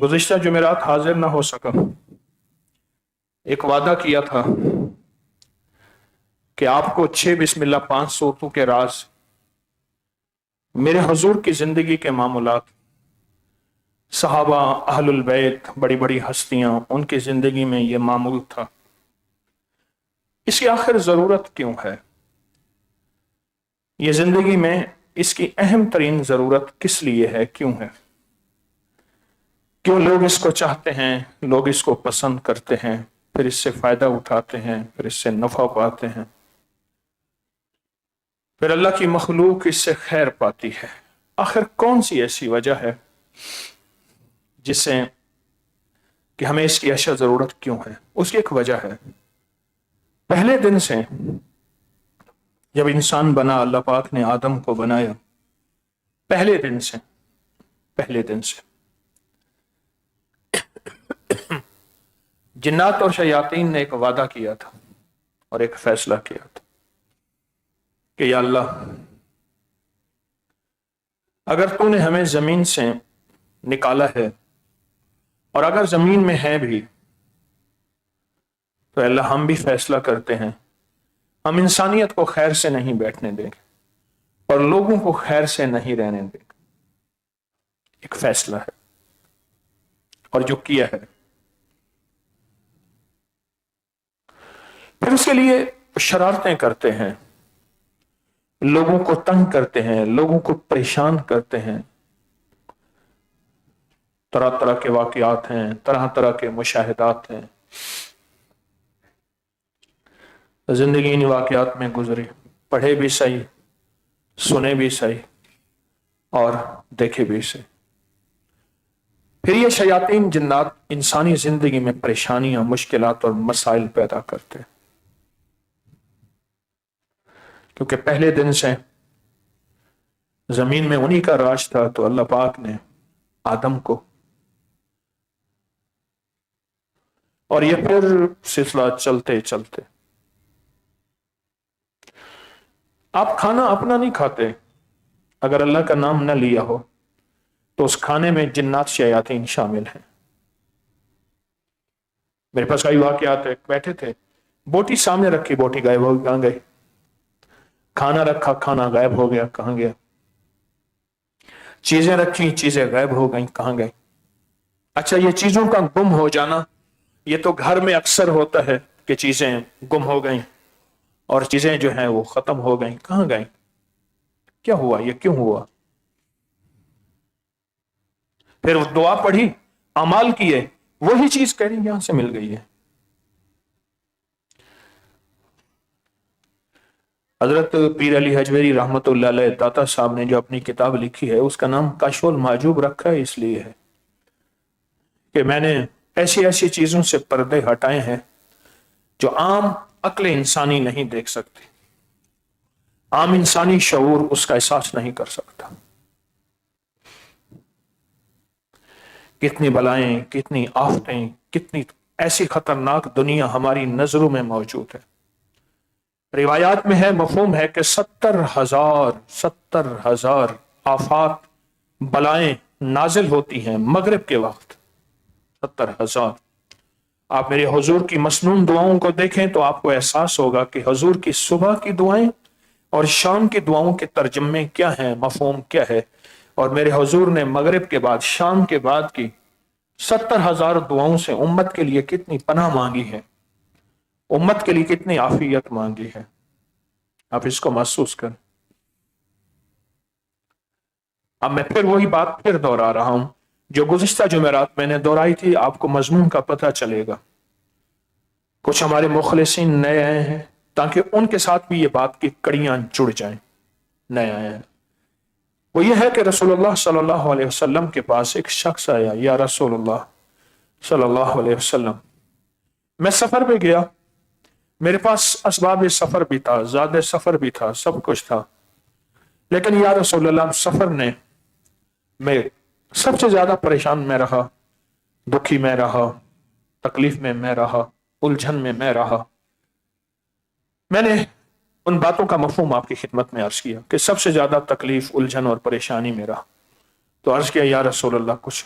گزشتہ جمعرات حاضر نہ ہو سکا۔ ایک وعدہ کیا تھا کہ آپ کو 6 بسم اللہ 5 صورتوں کے راز، میرے حضور کی زندگی کے معاملات، صحابہ، اہل البیت، بڑی بڑی ہستیاں، ان کی زندگی میں یہ معمول تھا۔ اس کی آخر ضرورت کیوں ہے؟ یہ زندگی میں اس کی اہم ترین ضرورت کس لیے ہے؟ کیوں ہے؟ کیوں لوگ اس کو چاہتے ہیں، لوگ اس کو پسند کرتے ہیں، پھر اس سے فائدہ اٹھاتے ہیں، پھر اس سے نفع پاتے ہیں، پھر اللہ کی مخلوق اس سے خیر پاتی ہے؟ آخر کون سی ایسی وجہ ہے جس سے کہ ہمیں اس کی اشد ضرورت کیوں ہے؟ اس کی ایک وجہ ہے، پہلے دن سے جب انسان بنا، اللہ پاک نے آدم کو بنایا، پہلے دن سے جنات اور شیاطین نے ایک وعدہ کیا تھا اور ایک فیصلہ کیا تھا کہ یا اللہ، اگر تو نے ہمیں زمین سے نکالا ہے اور اگر زمین میں ہے بھی تو اللہ ہم بھی فیصلہ کرتے ہیں، ہم انسانیت کو خیر سے نہیں بیٹھنے دیں گے اور لوگوں کو خیر سے نہیں رہنے دیں گے۔ ایک فیصلہ ہے اور جو کیا ہے، پھر اس کے لیے شرارتیں کرتے ہیں، لوگوں کو تنگ کرتے ہیں، لوگوں کو پریشان کرتے ہیں، طرح طرح کے واقعات ہیں، طرح طرح کے مشاہدات ہیں۔ زندگی ان واقعات میں گزری، پڑھے بھی صحیح، سنے بھی صحیح اور دیکھے بھی صحیح۔ پھر یہ شیاطین جنات انسانی زندگی میں پریشانیاں، مشکلات اور مسائل پیدا کرتے ہیں، کیونکہ پہلے دن سے زمین میں انہی کا راج تھا، تو اللہ پاک نے آدم کو، اور یہ پھر سلسلہ چلتے چلتے، آپ کھانا اپنا نہیں کھاتے اگر اللہ کا نام نہ لیا ہو، تو اس کھانے میں جنات شیاطین شامل ہیں۔ میرے پاس کئی واقعات ہے، بیٹھے تھے، بوٹی سامنے رکھی، بوٹی غائب ہو گئی، کہاں گئی؟ کھانا رکھا، کھانا غائب ہو گیا، کہاں گیا؟ چیزیں رکھی، چیزیں غائب ہو گئیں، کہاں گئیں؟ اچھا، یہ چیزوں کا گم ہو جانا، یہ تو گھر میں اکثر ہوتا ہے کہ چیزیں گم ہو گئیں اور چیزیں جو ہیں وہ ختم ہو گئیں، کہاں گئیں؟ کیا ہوا؟ یہ کیوں ہوا؟ پھر دعا پڑھی، اعمال کیے، وہی چیز کہہ رہی یہاں سے مل گئی ہے۔ حضرت پیر علی حجویری رحمت اللہ علیہ داتا صاحب نے جو اپنی کتاب لکھی ہے، اس کا نام کشف المحجوب رکھا ہے، اس لیے ہے کہ میں نے ایسی ایسی چیزوں سے پردے ہٹائے ہیں جو عام عقل انسانی نہیں دیکھ سکتی، عام انسانی شعور اس کا احساس نہیں کر سکتا۔ کتنی بلائیں، کتنی آفتیں، کتنی ایسی خطرناک دنیا ہماری نظروں میں موجود ہے۔ روایات میں ہے، مفہوم ہے کہ 70,000 آفات، بلائیں نازل ہوتی ہیں مغرب کے وقت، 70,000۔ آپ میرے حضور کی مسنون دعاؤں کو دیکھیں تو آپ کو احساس ہوگا کہ حضور کی صبح کی دعائیں اور شام کی دعاؤں کے ترجمے کیا ہیں، مفہوم کیا ہے، اور میرے حضور نے مغرب کے بعد، شام کے بعد کی 70,000 دعاؤں سے امت کے لیے کتنی پناہ مانگی ہے، امت کے لیے کتنی عافیت مانگی ہے۔ آپ اس کو محسوس کریں۔ اب میں پھر وہی بات پھر دہرا رہا ہوں جو گزشتہ جمعرات میں نے دہرائی تھی، آپ کو مضمون کا پتہ چلے گا۔ کچھ ہمارے مخلصین نئے آئے ہیں تاکہ ان کے ساتھ بھی یہ بات کی کڑیاں جڑ جائیں، نئے آئے ہیں۔ وہ یہ ہے کہ رسول اللہ صلی اللہ علیہ وسلم کے پاس ایک شخص آیا، یا رسول اللہ صلی اللہ علیہ وسلم، میں سفر پہ گیا، میرے پاس اسباب سفر بھی تھا، زاد سفر بھی تھا، سب کچھ تھا، لیکن یا رسول اللہ سفر نے میں سب سے زیادہ پریشان میں رہا، دکھی میں رہا، تکلیف میں میں رہا، الجھن میں میں رہا۔ میں نے ان باتوں کا مفہوم آپ کی خدمت میں عرض کیا کہ سب سے زیادہ تکلیف، الجھن اور پریشانی میں رہا۔ تو عرض کیا، یا رسول اللہ کچھ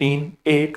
3, 1,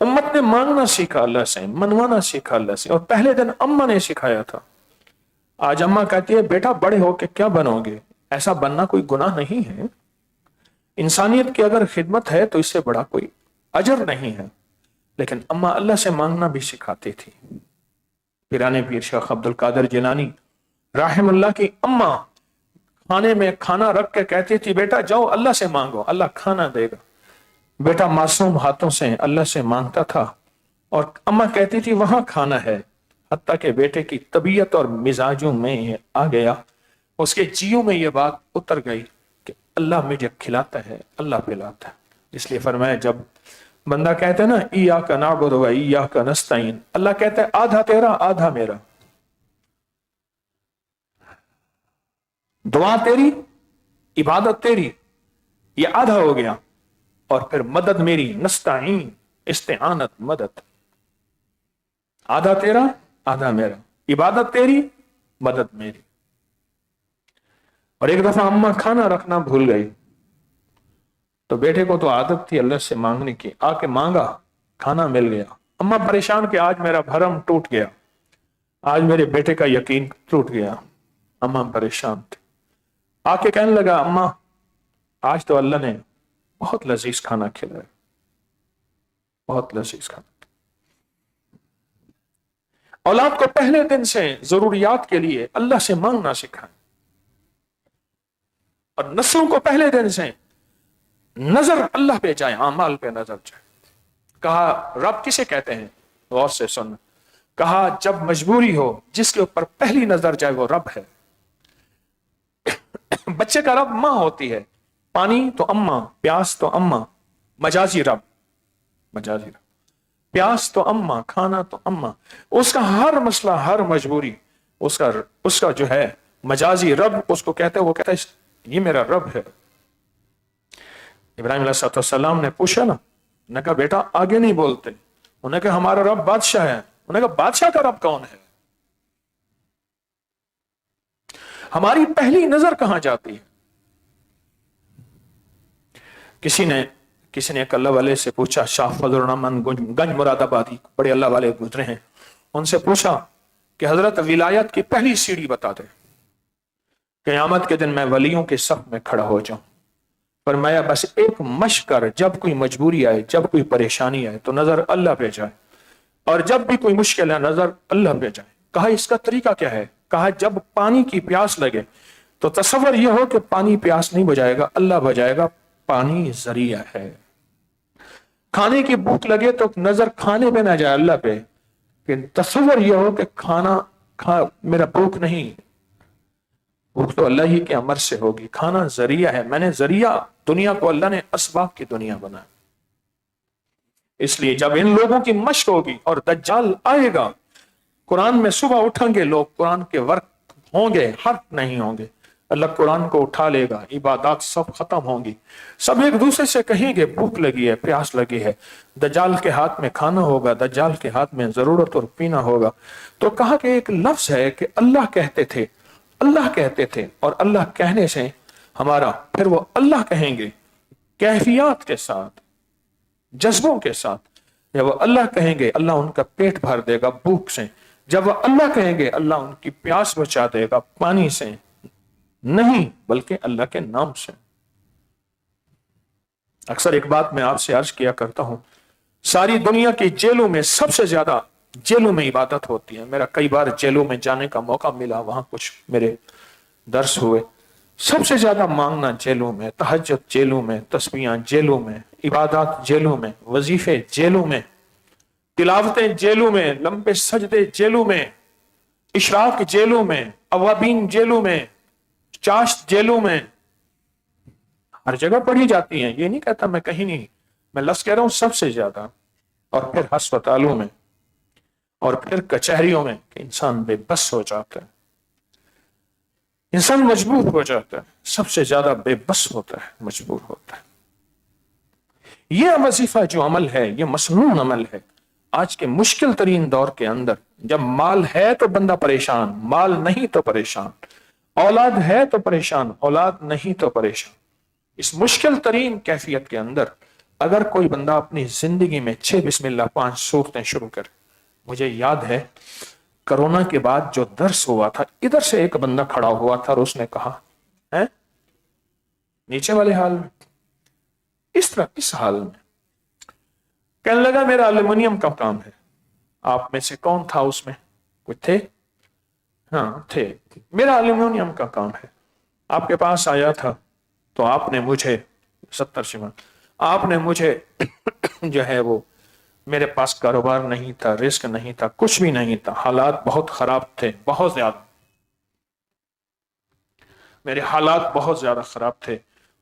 امت نے مانگنا سیکھا اللہ سے، منوانا سیکھا اللہ سے، اور پہلے دن اماں نے سکھایا تھا۔ آج اماں کہتی ہے بیٹا بڑے ہو کے کیا بنو گے؟ ایسا بننا کوئی گناہ نہیں ہے، انسانیت کی اگر خدمت ہے تو اس سے بڑا کوئی اجر نہیں ہے، لیکن اماں اللہ سے مانگنا بھی سکھاتی تھی۔ پیرانے پیر شیخ عبد القادر جیلانی رحم اللہ کی اماں کھانے میں کھانا رکھ کے کہتی تھی بیٹا جاؤ اللہ سے مانگو، اللہ کھانا دے گا۔ بیٹا معصوم ہاتھوں سے اللہ سے مانگتا تھا، اور اماں کہتی تھی وہاں کھانا ہے، حتیٰ کہ بیٹے کی طبیعت اور مزاجوں میں یہ آ گیا، اس کے جیوں میں یہ بات اتر گئی کہ اللہ مجھے کھلاتا ہے، اللہ پلاتا ہے۔ اس لیے فرمایا جب بندہ کہتا ہے نا ایاک نعبد و ایاک نستعین، اللہ کہتا ہے آدھا تیرا آدھا میرا، دعا تیری، عبادت تیری، یہ آدھا ہو گیا، اور پھر مدد میری، نستعین استعانت مدد، آدھا تیرا آدھا میرا، عبادت تیری مدد میری۔ اور ایک دفعہ اماں کھانا رکھنا بھول گئی، تو بیٹے کو تو عادت تھی اللہ سے مانگنے کی، آ کے مانگا، کھانا مل گیا، اماں پریشان کہ آج میرا بھرم ٹوٹ گیا، آج میرے بیٹے کا یقین ٹوٹ گیا۔ اماں پریشان تھی، آ کے کہنے لگا اماں آج تو اللہ نے بہت لذیذ کھانا کھلایا، بہت لذیذ کھانا۔ اولاد کو پہلے دن سے ضروریات کے لیے اللہ سے مانگنا سکھائیں، اور نسلوں کو پہلے دن سے نظر اللہ پہ جائے، اعمال پہ نظر جائے۔ کہا رب کسے کہتے ہیں؟ غور سے سن، کہا جب مجبوری ہو جس کے اوپر پہلی نظر جائے وہ رب ہے۔ بچے کا رب ماں ہوتی ہے، پانی تو اماں، پیاس تو اماں، مجازی رب، مجازی رب، پیاس تو اماں، کھانا تو اماں، اس کا ہر مسئلہ، ہر مجبوری، اس کا جو ہے مجازی رب اس کو کہتے ہیں، وہ کہتا ہے یہ میرا رب ہے۔ ابراہیم علیہ السلام نے پوچھا نا، انہوں نے کہا بیٹا آگے نہیں بولتے، انہوں نے کہا ہمارا رب بادشاہ ہے، انہوں نے کہا بادشاہ کا رب کون ہے؟ ہماری پہلی نظر کہاں جاتی ہے؟ کسی نے ایک اللہ والے سے پوچھا، شاہ فضل الرحمن گنج مراد آبادی، بڑے اللہ والے گزرے ہیں، ان سے پوچھا کہ حضرت ولایت کی پہلی سیڑھی بتا دے، قیامت کے دن میں ولیوں کے صف میں کھڑا ہو جاؤں، فرمایا بس ایک مشق کر، جب کوئی مجبوری آئے، جب کوئی پریشانی آئے تو نظر اللہ پہ جائے، اور جب بھی کوئی مشکل ہے نظر اللہ پہ جائے۔ کہا اس کا طریقہ کیا ہے؟ کہا جب پانی کی پیاس لگے تو تصور یہ ہو کہ پانی پیاس نہیں بجائے گا، اللہ بجائے گا، پانی ذریعہ ہے۔ کھانے کی بھوک لگے تو نظر کھانے پہ نہ جائے اللہ پہ، کہ تصور یہ ہو کہ میرا بھوک نہیں، بھوک تو اللہ ہی کے امر سے ہوگی، کھانا ذریعہ ہے، میں نے ذریعہ، دنیا کو اللہ نے اسباب کی دنیا بنا۔ اس لیے جب ان لوگوں کی مشق ہوگی اور دجال آئے گا، قرآن میں صبح اٹھیں گے لوگ، قرآن کے ورق ہوں گے، حرف نہیں ہوں گے، اللہ قرآن کو اٹھا لے گا، عبادات سب ختم ہوں گی، سب ایک دوسرے سے کہیں گے بھوک لگی ہے، پیاس لگی ہے، دجال کے ہاتھ میں کھانا ہوگا، دجال کے ہاتھ میں ضرورت اور پینا ہوگا۔ تو کہا کہ ایک لفظ ہے کہ اللہ کہتے تھے، اور اللہ کہنے سے ہمارا، پھر وہ اللہ کہیں گے کیفیات کے ساتھ، جذبوں کے ساتھ۔ جب وہ اللہ کہیں گے اللہ ان کا پیٹ بھر دے گا بھوک سے، جب وہ اللہ کہیں گے اللہ ان کی پیاس بچا دے گا پانی سے نہیں بلکہ اللہ کے نام سے۔ اکثر ایک بات میں آپ سے عرض کیا کرتا ہوں، ساری دنیا کی جیلوں میں سب سے زیادہ جیلوں میں عبادت ہوتی ہے۔ میرا کئی بار جیلوں میں جانے کا موقع ملا، وہاں کچھ میرے درس ہوئے، سب سے زیادہ مانگنا جیلوں میں، تہجد جیلوں میں، تسبیحاں جیلوں میں، عبادات جیلوں میں، وظیفے جیلوں میں، تلاوتیں جیلوں میں، لمبے سجدے جیلوں میں، اشراق جیلوں میں، اوابین جیلوں میں، چاشت جیلوں میں، ہر جگہ پڑھی جاتی ہیں۔ یہ نہیں کہتا میں کہیں نہیں، میں لفظ کہہ رہا ہوں سب سے زیادہ، اور پھر ہسپتالوں میں، اور پھر کچہریوں میں، کہ انسان بے بس ہو جاتا ہے، انسان مجبور ہو جاتا ہے، سب سے زیادہ بے بس ہوتا ہے، مجبور ہوتا ہے۔ یہ وظیفہ جو عمل ہے، یہ مسنون عمل ہے۔ آج کے مشکل ترین دور کے اندر جب مال ہے تو بندہ پریشان، مال نہیں تو پریشان، اولاد ہے تو پریشان، اولاد نہیں تو پریشان، اس مشکل ترین کیفیت کے اندر اگر کوئی بندہ اپنی زندگی میں 6 بسم اللہ 5 صورتیں شروع کرے. مجھے یاد ہے کرونا کے بعد جو درس ہوا تھا، ادھر سے ایک بندہ کھڑا ہوا تھا اور اس نے کہا ہے نیچے والے حال میں، اس طرح اس حال میں کہنے لگا میرا الومنیم کا کام ہے. آپ میں سے کون تھا اس میں؟ کچھ تھے؟ ہاں تھے. میرا الومنیم کا کام ہے. آپ کے پاس آیا تھا تو آپ نے مجھے 70 شمال آپ نے مجھے جو ہے وہ، میرے پاس کاروبار نہیں تھا، رزق نہیں تھا، کچھ بھی نہیں تھا، حالات بہت خراب تھے، بہت زیادہ میرے حالات بہت زیادہ خراب تھے،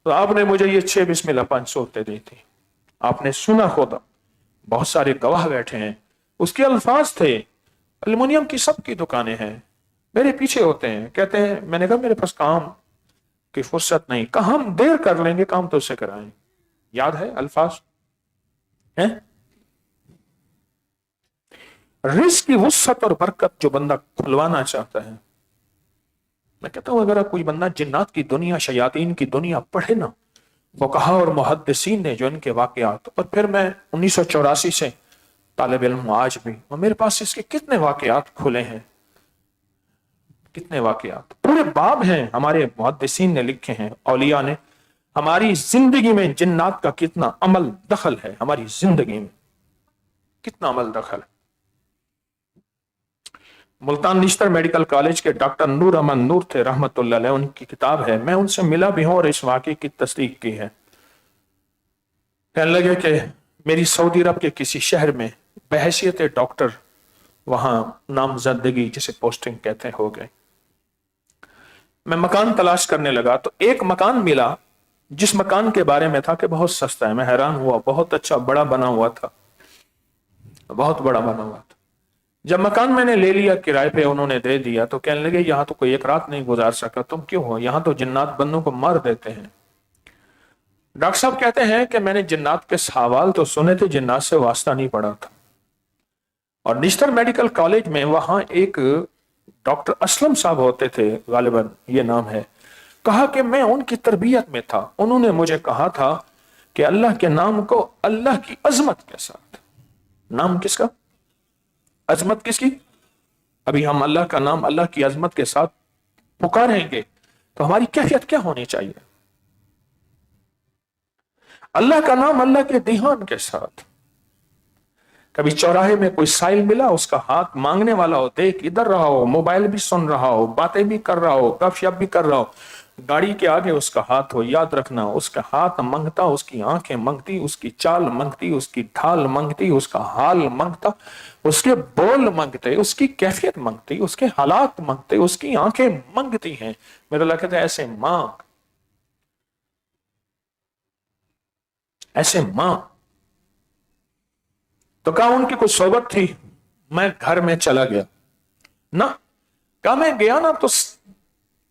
تو آپ نے مجھے یہ 6 بسم اللہ 5 صورتیں دی تھی. آپ نے سنا ہوتا، بہت سارے گواہ بیٹھے ہیں، اس کے الفاظ تھے الومنیم کی سب کی دکانیں ہیں، میرے پیچھے ہوتے ہیں، کہتے ہیں. میں نے کہا میرے پاس کام کی فرصت نہیں. کہا ہم دیر کر لیں گے، کام تو اسے کرائیں. یاد ہے الفاظ ہیں؟ رزق کی وسعت اور برکت جو بندہ کھلوانا چاہتا ہے، میں کہتا ہوں اگر کوئی بندہ جنات کی دنیا، شیاطین کی دنیا پڑھے نا، فقہا اور محدثین نے جو ان کے واقعات، اور پھر میں 1984 سے طالب علم ہوں آج بھی، اور میرے پاس اس کے کتنے واقعات کھلے ہیں، کتنے واقعات، پورے باب ہیں ہمارے محدثین نے لکھے ہیں، اولیاء نے. ہماری زندگی میں جنات کا کتنا عمل دخل ہے، ہماری زندگی میں کتنا عمل دخل ہے. ملتان نشتر میڈیکل کالج کے ڈاکٹر نور احمد نور تھے رحمت اللہ علیہ، ان کی کتاب ہے، میں ان سے ملا بھی ہوں اور اس واقعے کی تصدیق کی ہے. کہنے لگے کہ میری سعودی عرب کے کسی شہر میں بحیثیت ڈاکٹر وہاں نامزدگی جسے پوسٹنگ کہتے ہیں ہو گئے. میں مکان تلاش کرنے لگا تو ایک مکان ملا جس مکان کے بارے میں تھا کہ بہت سستا ہے. میں حیران ہوا، بہت اچھا بڑا بنا ہوا تھا، بہت بڑا بنا ہوا تھا. جب مکان میں نے لے لیا کرائے پہ، انہوں نے دے دیا، تو کہنے لگے یہاں تو کوئی ایک رات نہیں گزار سکا. تم کیوں ہو یہاں؟ تو جنات بندوں کو مار دیتے ہیں. ڈاکٹر صاحب کہتے ہیں کہ میں نے جنات کے سوال تو سنے تھے، جنات سے واسطہ نہیں پڑا تھا. اور نشتر میڈیکل کالج میں وہاں ایک ڈاکٹر اسلم صاحب ہوتے تھے، غالباً یہ نام ہے. کہا کہ میں ان کی تربیت میں تھا، انہوں نے مجھے کہا تھا کہ اللہ کے نام کو اللہ کی عظمت کے ساتھ. نام کس کا؟ عظمت کس کی؟ ابھی ہم اللہ کا نام اللہ کی عظمت کے ساتھ پکاریں گے تو ہماری کیفیت کیا ہونی چاہیے؟ اللہ کا نام اللہ کے دھیان کے ساتھ. کبھی چوراہے میں کوئی سائل ملا، اس کا ہاتھ مانگنے والا ہو، دیکھ ادھر رہا ہو، موبائل بھی سن رہا ہو، باتیں بھی کر رہا ہو، گپ شپ بھی کر رہا ہو، گاڑی کے آگے اس کا ہاتھ ہو، یاد رکھنا اس کا ہاتھ منگتا، اس کی آنکھیں منگتی، اس کی چال منگتی، اس کی ڈھال منگتی، اس کا حال منگتا، اس کے بول منگتے، اس کی کیفیت منگتی، اس کے حالات منگتے، اس کی آنکھیں منگتی ہیں. میرا اللہ کہتا ہے ایسے مانگ، ایسے مانگ. تو کہا ان کی کچھ صحبت تھی، میں گھر میں چلا گیا نا. کہا میں گیا نا تو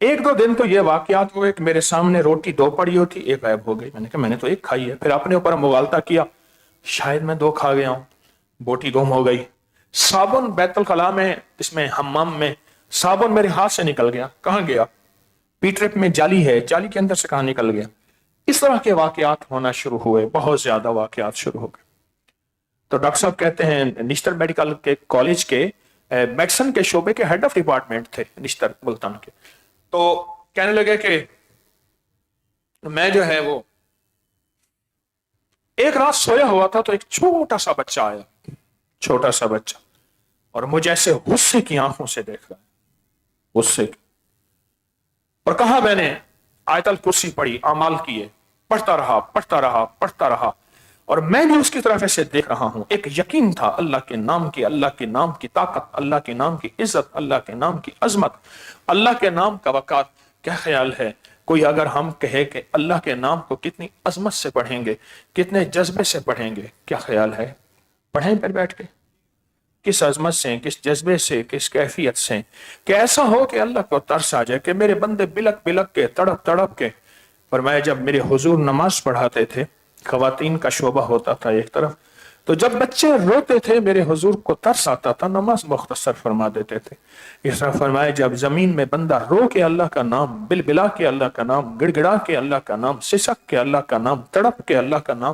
1-2 دن تو یہ واقعات ہوئے کہ میرے سامنے روٹی 2 پڑی ہوتی، ایک غائب ہو گئی. میں نے کہا میں نے تو 1 کھائی ہے. پھر اپنے اوپر مغالطہ کیا، شاید میں 2 کھا گیا ہوں، بوٹی گم ہو گئی. صابن بیت الخلاء میں، اس میں حمام میں صابن میرے ہاتھ سے نکل گیا، کہاں گیا؟ پیٹرپ میں جالی ہے، جالی کے اندر سے کہاں نکل گیا؟ اس طرح کے واقعات ہونا شروع ہوئے، بہت زیادہ واقعات شروع ہو گئے. تو ڈاکٹر صاحب کہتے ہیں نشتر میڈیکل کے کالج کے میڈیسن کے شعبے کے ہیڈ آف ڈپارٹمنٹ تھے نشتر ملتان کے. تو کہنے لگے کہ میں جو ہے وہ ایک رات سویا ہوا تھا تو ایک چھوٹا سا بچہ آیا، چھوٹا سا بچہ، اور مجھے ایسے غصے کی آنکھوں سے دیکھ رہا ہے، غصے کی. اور کہا میں نے آیت الکرسی پڑھی، اعمال کیے، پڑھتا رہا پڑھتا رہا پڑھتا رہا، اور میں بھی اس کی طرف ایسے دیکھ رہا ہوں. ایک یقین تھا اللہ کے نام کی، اللہ کے نام کی طاقت، اللہ کے نام کی عزت، اللہ کے نام کی عظمت، اللہ کے نام کا وقار. کیا خیال ہے کوئی اگر ہم کہے کہ اللہ کے نام کو کتنی عظمت سے پڑھیں گے، کتنے جذبے سے پڑھیں گے، کیا خیال ہے؟ پڑھیں پھر بیٹھ کے، کس عظمت سے، کس جذبے سے، کس کیفیت سے، کہ ایسا ہو کہ اللہ کو ترس آ جائے کہ میرے بندے بلک بلک کے، تڑپ تڑپ کے. فرمایا جب میرے حضور نماز پڑھاتے تھے، خواتین کا شعبہ ہوتا تھا ایک طرف، تو جب بچے روتے تھے میرے حضور کو ترس آتا تھا، نماز مختصر فرما دیتے تھے. اس طرح فرمایا جب زمین میں بندہ رو کے اللہ کا نام، بل بلا کے اللہ کا نام، گڑ گڑا کے اللہ کا نام، سسک کے اللہ کا نام، تڑپ کے اللہ کا نام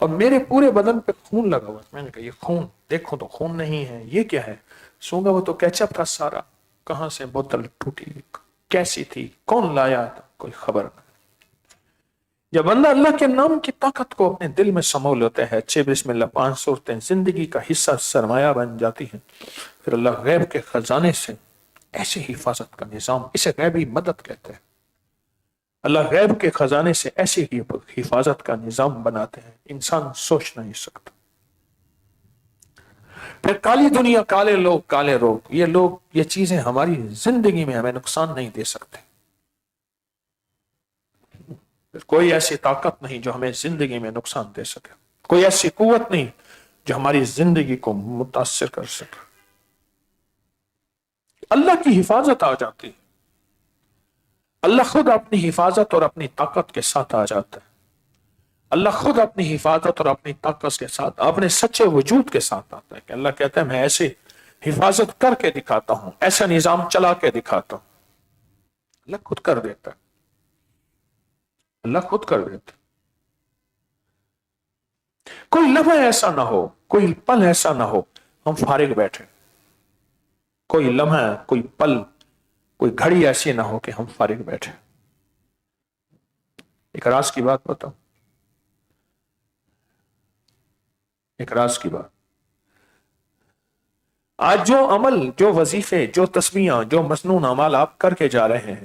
اور میرے پورے بدن پہ خون لگا ہوا. میں نے کہا یہ خون دیکھو تو خون نہیں ہے, یہ کیا ہے؟ سونگا وہ تو کیچپ تھا سارا. کہاں سے بوتل ٹوٹی, کیسی تھی, کون لایا تھا, کوئی خبر نہیں. جب بندہ اللہ کے نام کی طاقت کو اپنے دل میں سمو لیتا ہے, اچھے بسم اللہ 5 صورتیں زندگی کا حصہ سرمایہ بن جاتی ہیں, پھر اللہ غیب کے خزانے سے ایسے حفاظت کا نظام, اسے غیبی مدد کہتے ہیں, اللہ غیب کے خزانے سے ایسی ہی حفاظت کا نظام بناتے ہیں انسان سوچ نہیں سکتا. پھر کالی دنیا, کالے لوگ, کالے روگ, یہ لوگ, یہ چیزیں ہماری زندگی میں ہمیں نقصان نہیں دے سکتے. کوئی ایسی طاقت نہیں جو ہمیں زندگی میں نقصان دے سکے, کوئی ایسی قوت نہیں جو ہماری زندگی کو متاثر کر سکے. اللہ کی حفاظت آ جاتی ہے, اللہ خود اپنی حفاظت اور اپنی طاقت کے ساتھ آ جاتا ہے. اللہ خود اپنی حفاظت اور اپنی طاقت کے ساتھ اپنے سچے وجود کے ساتھ آتا ہے کہ اللہ کہتا ہے میں ایسے حفاظت کر کے دکھاتا ہوں, ایسا نظام چلا کے دکھاتا ہوں. اللہ خود کر دیتا ہے, اللہ خود کر دیتا. کوئی لمحہ ایسا نہ ہو, کوئی پل ایسا نہ ہو ہم فارغ بیٹھے. کوئی لمحہ, کوئی پل, کوئی گھڑی ایسی نہ ہو کہ ہم فارغ بیٹھے. ایک راز کی بات بتاؤں, ایک راز کی بات. آج جو عمل, جو وظیفے, جو تسبیحاں, جو مسنون اعمال آپ کر کے جا رہے ہیں,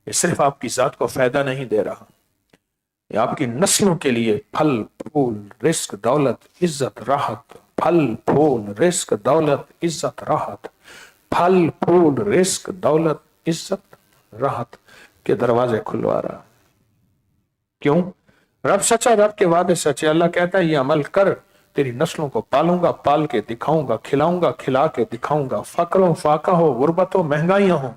یہ صرف آپ کی ذات کو فائدہ نہیں دے رہا, یہ آپ کی نسلوں کے لیے پھل پھول رزق دولت عزت راحت, پھل پھول رزق دولت عزت راحت, پھل پھول رزق دولت عزت راحت کے دروازے کھلوا رہا. کیوں؟ رب سچا, رب کے وعدے سچے. اللہ کہتا ہے یہ عمل کر, تیری نسلوں کو پالوں گا, پال کے دکھاؤں گا, کھلاؤں گا, کھلا کے دکھاؤں گا. فقر ہو, فاقہ ہو, غربت ہو, مہنگائیاں ہوں,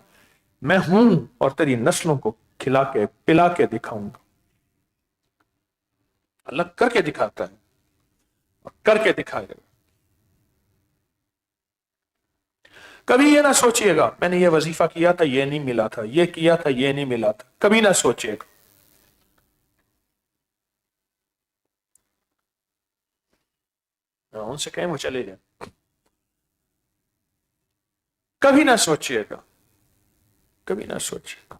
میں ہوں اور تیری نسلوں کو کھلا کے پلا کے دکھاؤں گا. اللہ کر کے دکھاتا ہے اور کر کے دکھائے گا. کبھی یہ نہ سوچئے گا میں نے یہ وظیفہ کیا تھا یہ نہیں ملا تھا, یہ کیا تھا یہ نہیں ملا تھا, کبھی نہ سوچئے گا. ان سے کہیں وہ چلے جائیں. کبھی نہ سوچئے گا, کبھی نہ سوچئے گا,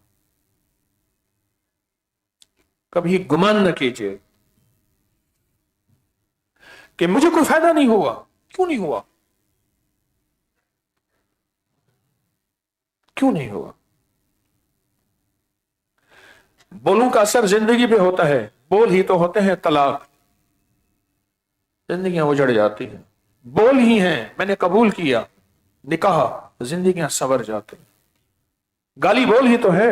کبھی گمان نہ کیجئے کہ مجھے کوئی فائدہ نہیں ہوا. کیوں نہیں ہوا؟ کیوں نہیں ہوا؟ بولوں کا اثر زندگی پہ ہوتا ہے, بول ہی تو ہوتے ہیں طلاق, زندگیاں اجڑ جاتی ہیں. بول ہی ہیں میں نے قبول کیا نکاح, زندگیاں سنور جاتی ہیں. گالی بول ہی تو ہے,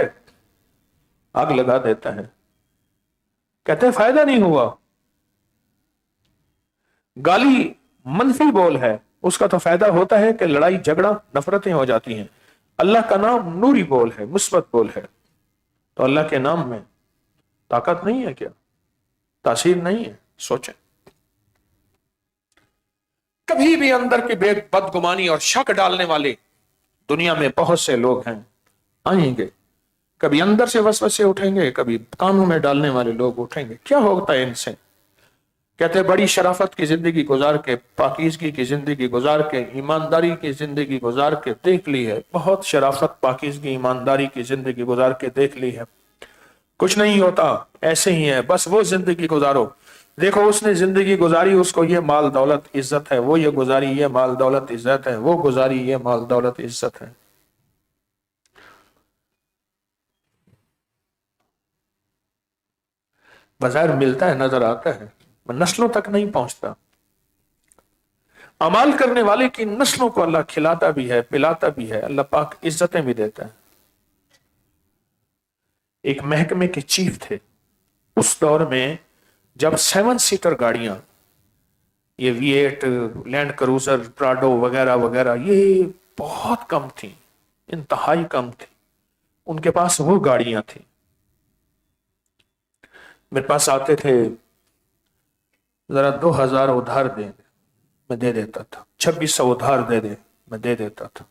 آگ لگا دیتا ہے. کہتے ہیں فائدہ نہیں ہوا. گالی منفی بول ہے, اس کا تو فائدہ ہوتا ہے کہ لڑائی جھگڑا نفرتیں ہو جاتی ہیں. اللہ کا نام نوری بول ہے, مثبت بول ہے. تو اللہ کے نام میں طاقت نہیں ہے کیا؟ تاثیر نہیں ہے؟ سوچیں. کبھی بھی اندر کی بدگمانی اور شک ڈالنے والے دنیا میں بہت سے لوگ ہیں, آئیں گے. کبھی اندر سے وسوسے اٹھیں گے, کبھی کانوں میں ڈالنے والے لوگ اٹھیں گے. کیا ہوتا ہے ان سے؟ کہتے ہیں بڑی شرافت کی زندگی گزار کے, پاکیزگی کی زندگی گزار کے, ایمانداری کی زندگی گزار کے دیکھ لی ہے. بہت شرافت, پاکیزگی, ایمانداری کی زندگی گزار کے دیکھ لی ہے, کچھ نہیں ہوتا, ایسے ہی ہے, بس وہ زندگی گزارو. دیکھو اس نے زندگی گزاری, اس کو یہ مال دولت عزت ہے, وہ یہ گزاری یہ مال دولت عزت ہے, وہ گزاری یہ مال دولت عزت ہے. بظاہر ملتا ہے, نظر آتا ہے, نسلوں تک نہیں پہنچتا. عمال کرنے والے کی نسلوں کو اللہ کھلاتا بھی ہے, پلاتا بھی ہے, اللہ پاک عزتیں بھی دیتا ہے. ایک محکمے کے چیف تھے اس دور میں جب 7 سیٹر گاڑیاں, یہ V8 لینڈ کروزر پراڈو وغیرہ وغیرہ یہ بہت کم تھیں, انتہائی کم تھی. ان کے پاس وہ گاڑیاں تھیں. میرے پاس آتے تھے, ذرا 2000 ادھار دے, میں دے دیتا تھا. 2600 ادھار دے دے, میں دے دیتا تھا.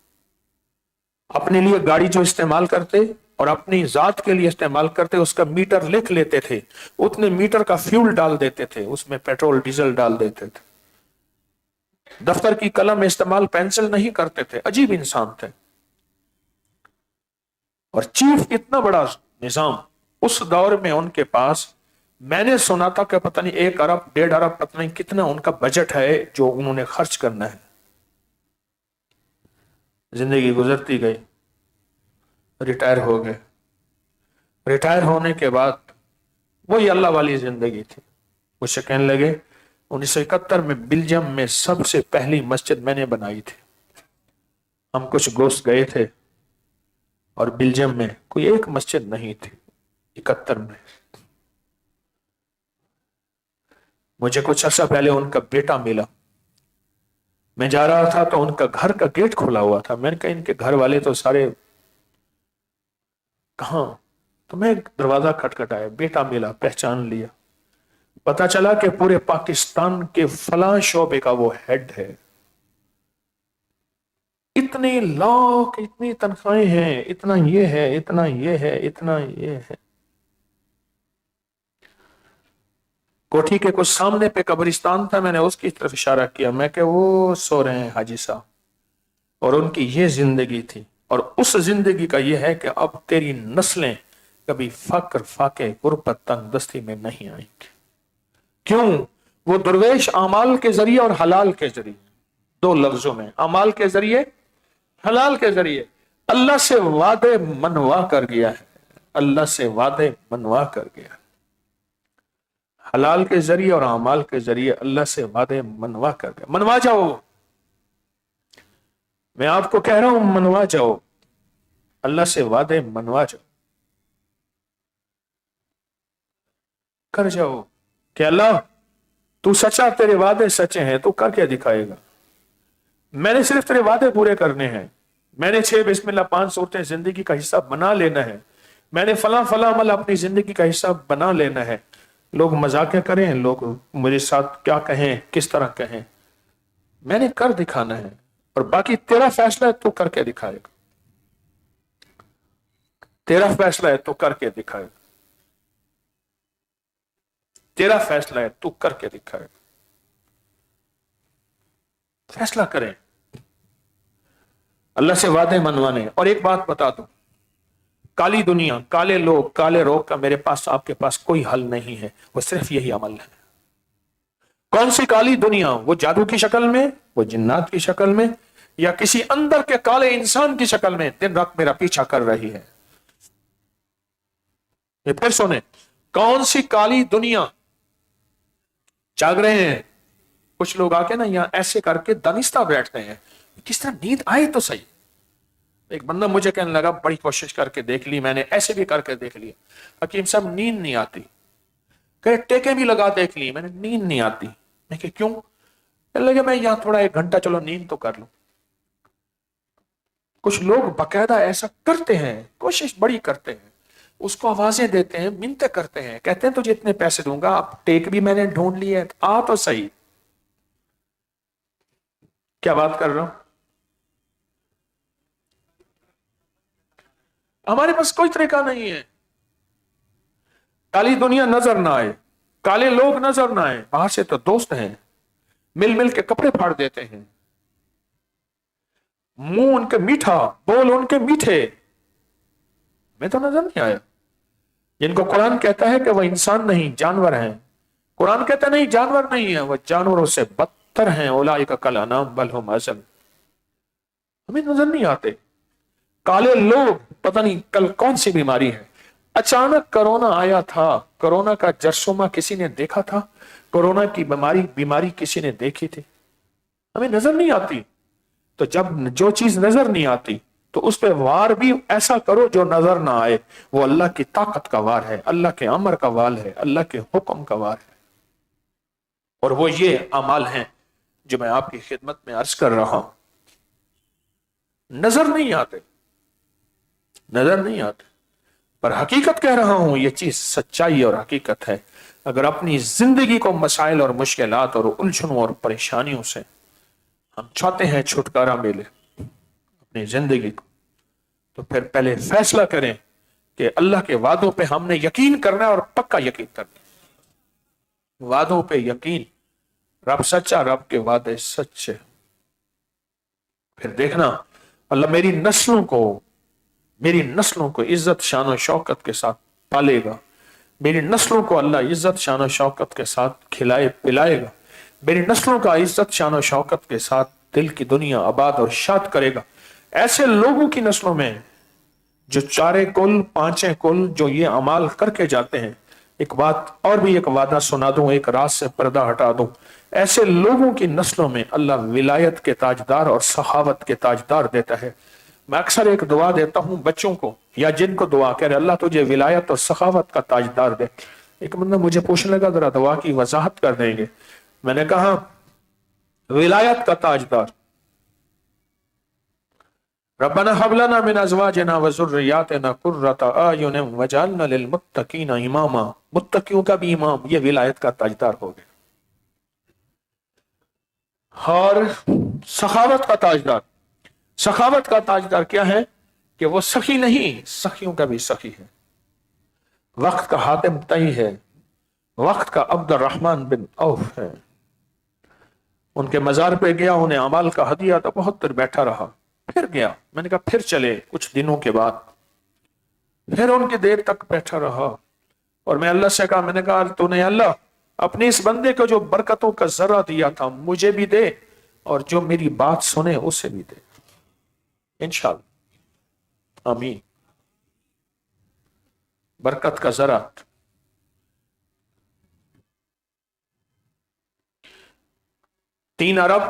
اپنے لیے گاڑی جو استعمال کرتے اور اپنی ذات کے لیے استعمال کرتے، اس کا میٹر لکھ لیتے تھے، اتنے میٹر کا فیول ڈال دیتے تھے، اس میں پیٹرول ڈیزل ڈال دیتے تھے، دفتر کی قلم استعمال پینسل نہیں کرتے تھے، عجیب انسان تھے۔ اور چیف اتنا بڑا نظام اس دور میں ان کے پاس، میں نے سنا تھا کہ پتہ نہیں 1 ارب 1.5 ارب پتہ نہیں کتنا ان کا بجٹ ہے جو انہوں نے خرچ کرنا ہے۔ زندگی گزرتی گئی، ریٹائر ہو گئے۔ ریٹائر ہونے کے بعد وہی اللہ والی زندگی تھی۔ وہ کہنے لگے 1971 میں بلجیم میں سب سے پہلی مسجد میں نے بنائی تھی۔ ہم کچھ دوست گئے تھے اور بلجیم میں کوئی ایک مسجد نہیں تھی 71 میں۔ مجھے کچھ عرصہ پہلے ان کا بیٹا ملا، میں جا رہا تھا تو ان کا گھر کا گیٹ کھلا ہوا تھا، میں نے کہا ان کے گھر والے تو سارے کہاں؟ تو میں دروازہ کھٹکھٹایا، بیٹا ملا، پہچان لیا، پتا چلا کہ پورے پاکستان کے فلاں شعبے کا وہ ہیڈ ہے، اتنے لاکھ، اتنی تنخواہیں ہیں، اتنا یہ ہے، اتنا یہ ہے، اتنا یہ ہے۔ کوٹھی کے کچھ سامنے پہ قبرستان تھا، میں نے اس کی طرف اشارہ کیا، میں کہ وہ سو رہے ہیں حاجی صاحب، اور ان کی یہ زندگی تھی۔ اور اس زندگی کا یہ ہے کہ اب تیری نسلیں کبھی فقر، فاقے، غربت، تنگ دستی میں نہیں آئیں گی۔ کیوں؟ وہ درویش اعمال کے ذریعے اور حلال کے ذریعے، 2 لفظوں میں، اعمال کے ذریعے، حلال کے ذریعے اللہ سے وعدے منوا کر گیا ہے، اللہ سے وعدے منوا کر گیا، حلال کے ذریعے اور اعمال کے ذریعے اللہ سے وعدے منوا کر گیا۔ منوا جاؤ، میں آپ کو کہہ رہا ہوں منوا جاؤ، اللہ سے وعدے منوا جاؤ، کر جاؤ کہ اللہ تو سچا، تیرے وعدے سچے ہیں، تو کر کے دکھائے گا۔ میں نے صرف تیرے وعدے پورے کرنے ہیں، میں نے 6 بسم اللہ 5 صورتیں زندگی کا حصہ بنا لینا ہے، میں نے فلاں فلاں عمل اپنی زندگی کا حصہ بنا لینا ہے۔ لوگ مذاق کریں، لوگ میرے ساتھ کیا کہیں، کس طرح کہیں، میں نے کر دکھانا ہے، اور باقی تیرا فیصلہ ہے، تو کر کے دکھائے گا، تیرا فیصلہ ہے تو کر کے دکھائے گا، تیرا فیصلہ ہے تو کر کے دکھائے گا۔ فیصلہ کریں، اللہ سے وعدے منوانے۔ اور ایک بات بتا دوں، کالی دنیا، کالے لوگ، کالے روگ کا میرے پاس، آپ کے پاس کوئی حل نہیں ہے، وہ صرف یہی عمل ہے۔ کون سی کالی دنیا؟ وہ جادو کی شکل میں، وہ جنات کی شکل میں، یا کسی اندر کے کالے انسان کی شکل میں دن رات میرا پیچھا کر رہی ہے۔ یہ پھر سنیں، کون سی کالی دنیا؟ جاگ رہے ہیں کچھ لوگ، آ کے نا یہاں ایسے کر کے دانستہ بیٹھتے ہیں، کس طرح نیند آئے تو صحیح۔ ایک بندہ مجھے کہنے لگا، بڑی کوشش کر کے دیکھ لی میں نے، ایسے بھی کر کے دیکھ لیا، حکیم صاحب نیند نہیں آتی، کہ ٹیکیں بھی لگا دیکھ لی میں نے، نیند نہیں آتی۔ میں کہ کیوں؟ کہنے لگے میں یہاں تھوڑا 1 گھنٹہ چلو نیند تو کر لوں۔ کچھ لوگ باقاعدہ ایسا کرتے ہیں، کوشش بڑی کرتے ہیں، اس کو آوازیں دیتے ہیں، منتیں کرتے ہیں، کہتے ہیں تجھے اتنے پیسے دوں گا، اب ٹیک بھی میں نے ڈھونڈ لی ہے، آ تو صحیح۔ کیا بات کر رہا ہوں؟ ہمارے پاس کوئی طریقہ نہیں ہے، کالی دنیا نظر نہ آئے، کالے لوگ نظر نہ آئے، باہر سے تو دوست ہیں، مل مل کے کپڑے پھاڑ دیتے ہیں، منہ ان کے میٹھا، بول ان کے میٹھے، میں تو نظر نہیں آیا۔ جن کو قرآن کہتا ہے کہ وہ انسان نہیں جانور ہیں، قرآن کہتا نہیں جانور نہیں ہے، وہ جانوروں سے بدتر ہیں، اولئک کالانعام بل ھم اضل۔ ہمیں نظر نہیں آتے کالے لوگ، پتہ نہیں کل کون سی بیماری ہے، اچانک کرونا آیا تھا، کرونا کا جرثومہ کسی نے دیکھا تھا؟ کرونا کی بیماری کسی نے دیکھی تھی؟ ہمیں نظر نہیں آتی۔ تو جب جو چیز نظر نہیں آتی تو اس پہ وار بھی ایسا کرو جو نظر نہ آئے، وہ اللہ کی طاقت کا وار ہے، اللہ کے امر کا وار ہے، اللہ کے حکم کا وار ہے۔ اور وہ یہ اعمال ہیں جو میں آپ کی خدمت میں عرض کر رہا ہوں، نظر نہیں آتے، نظر نہیں آتے، پر حقیقت کہہ رہا ہوں، یہ چیز سچائی اور حقیقت ہے۔ اگر اپنی زندگی کو مسائل اور مشکلات اور الجھنوں اور پریشانیوں سے ہم چاہتے ہیں چھٹکارا ملے اپنی زندگی کو، تو پھر پہلے فیصلہ کریں کہ اللہ کے وعدوں پہ ہم نے یقین کرنا ہے اور پکا یقین کرنا ہے. وعدوں پہ یقین. رب سچا، رب کے وعدے سچے. پھر دیکھنا اللہ میری نسلوں کو عزت شان و شوکت کے ساتھ پالے گا. میری نسلوں کو اللہ عزت شان و شوکت کے ساتھ کھلائے پلائے گا. میری نسلوں کا عزت شان و شوکت کے ساتھ دل کی دنیا آباد اور شاد کرے گا. ایسے لوگوں کی نسلوں میں جو 4 کل 5 کل جو یہ اعمال کر کے جاتے ہیں. ایک بات اور بھی ایک وعدہ سنا دوں، ایک راز سے پردہ ہٹا دوں. ایسے لوگوں کی نسلوں میں اللہ ولایت کے تاجدار اور سخاوت کے تاجدار دیتا ہے. میں اکثر ایک دعا دیتا ہوں بچوں کو یا جن کو دعا کہ اللہ تجھے ولایت اور سخاوت کا تاجدار دے. ایک بندہ مجھے پوچھنے لگا ذرا دعا کی وضاحت کر دیں گے. میں نے کہا ولایت کا تاجدار ربنا هب لنا من ازواجنا وذرياتنا قرة اعین واجعلنا للمتقین اماما. متقیوں کا بھی امام یہ ولایت کا تاجدار ہو گیا. اور سخاوت کا تاجدار. سخاوت کا تاجدار کیا ہے کہ وہ سخی نہیں، سخیوں کا بھی سخی ہے. وقت کا حاتم طئی ہے، وقت کا عبد الرحمن بن عوف ہے. ان کے مزار پہ گیا، انہیں اعمال کا ہدیہ تو بہت دیر بیٹھا رہا. پھر گیا، میں نے کہا پھر چلے. کچھ دنوں کے بعد پھر ان کی دیر تک بیٹھا رہا اور میں اللہ سے کہا، میں نے کہا تو نے اللہ اپنے اس بندے کو جو برکتوں کا ذرہ دیا تھا مجھے بھی دے اور جو میری بات سنے اسے بھی دے انشاءاللہ. آمین. برکت کا ذرہ 3 ارب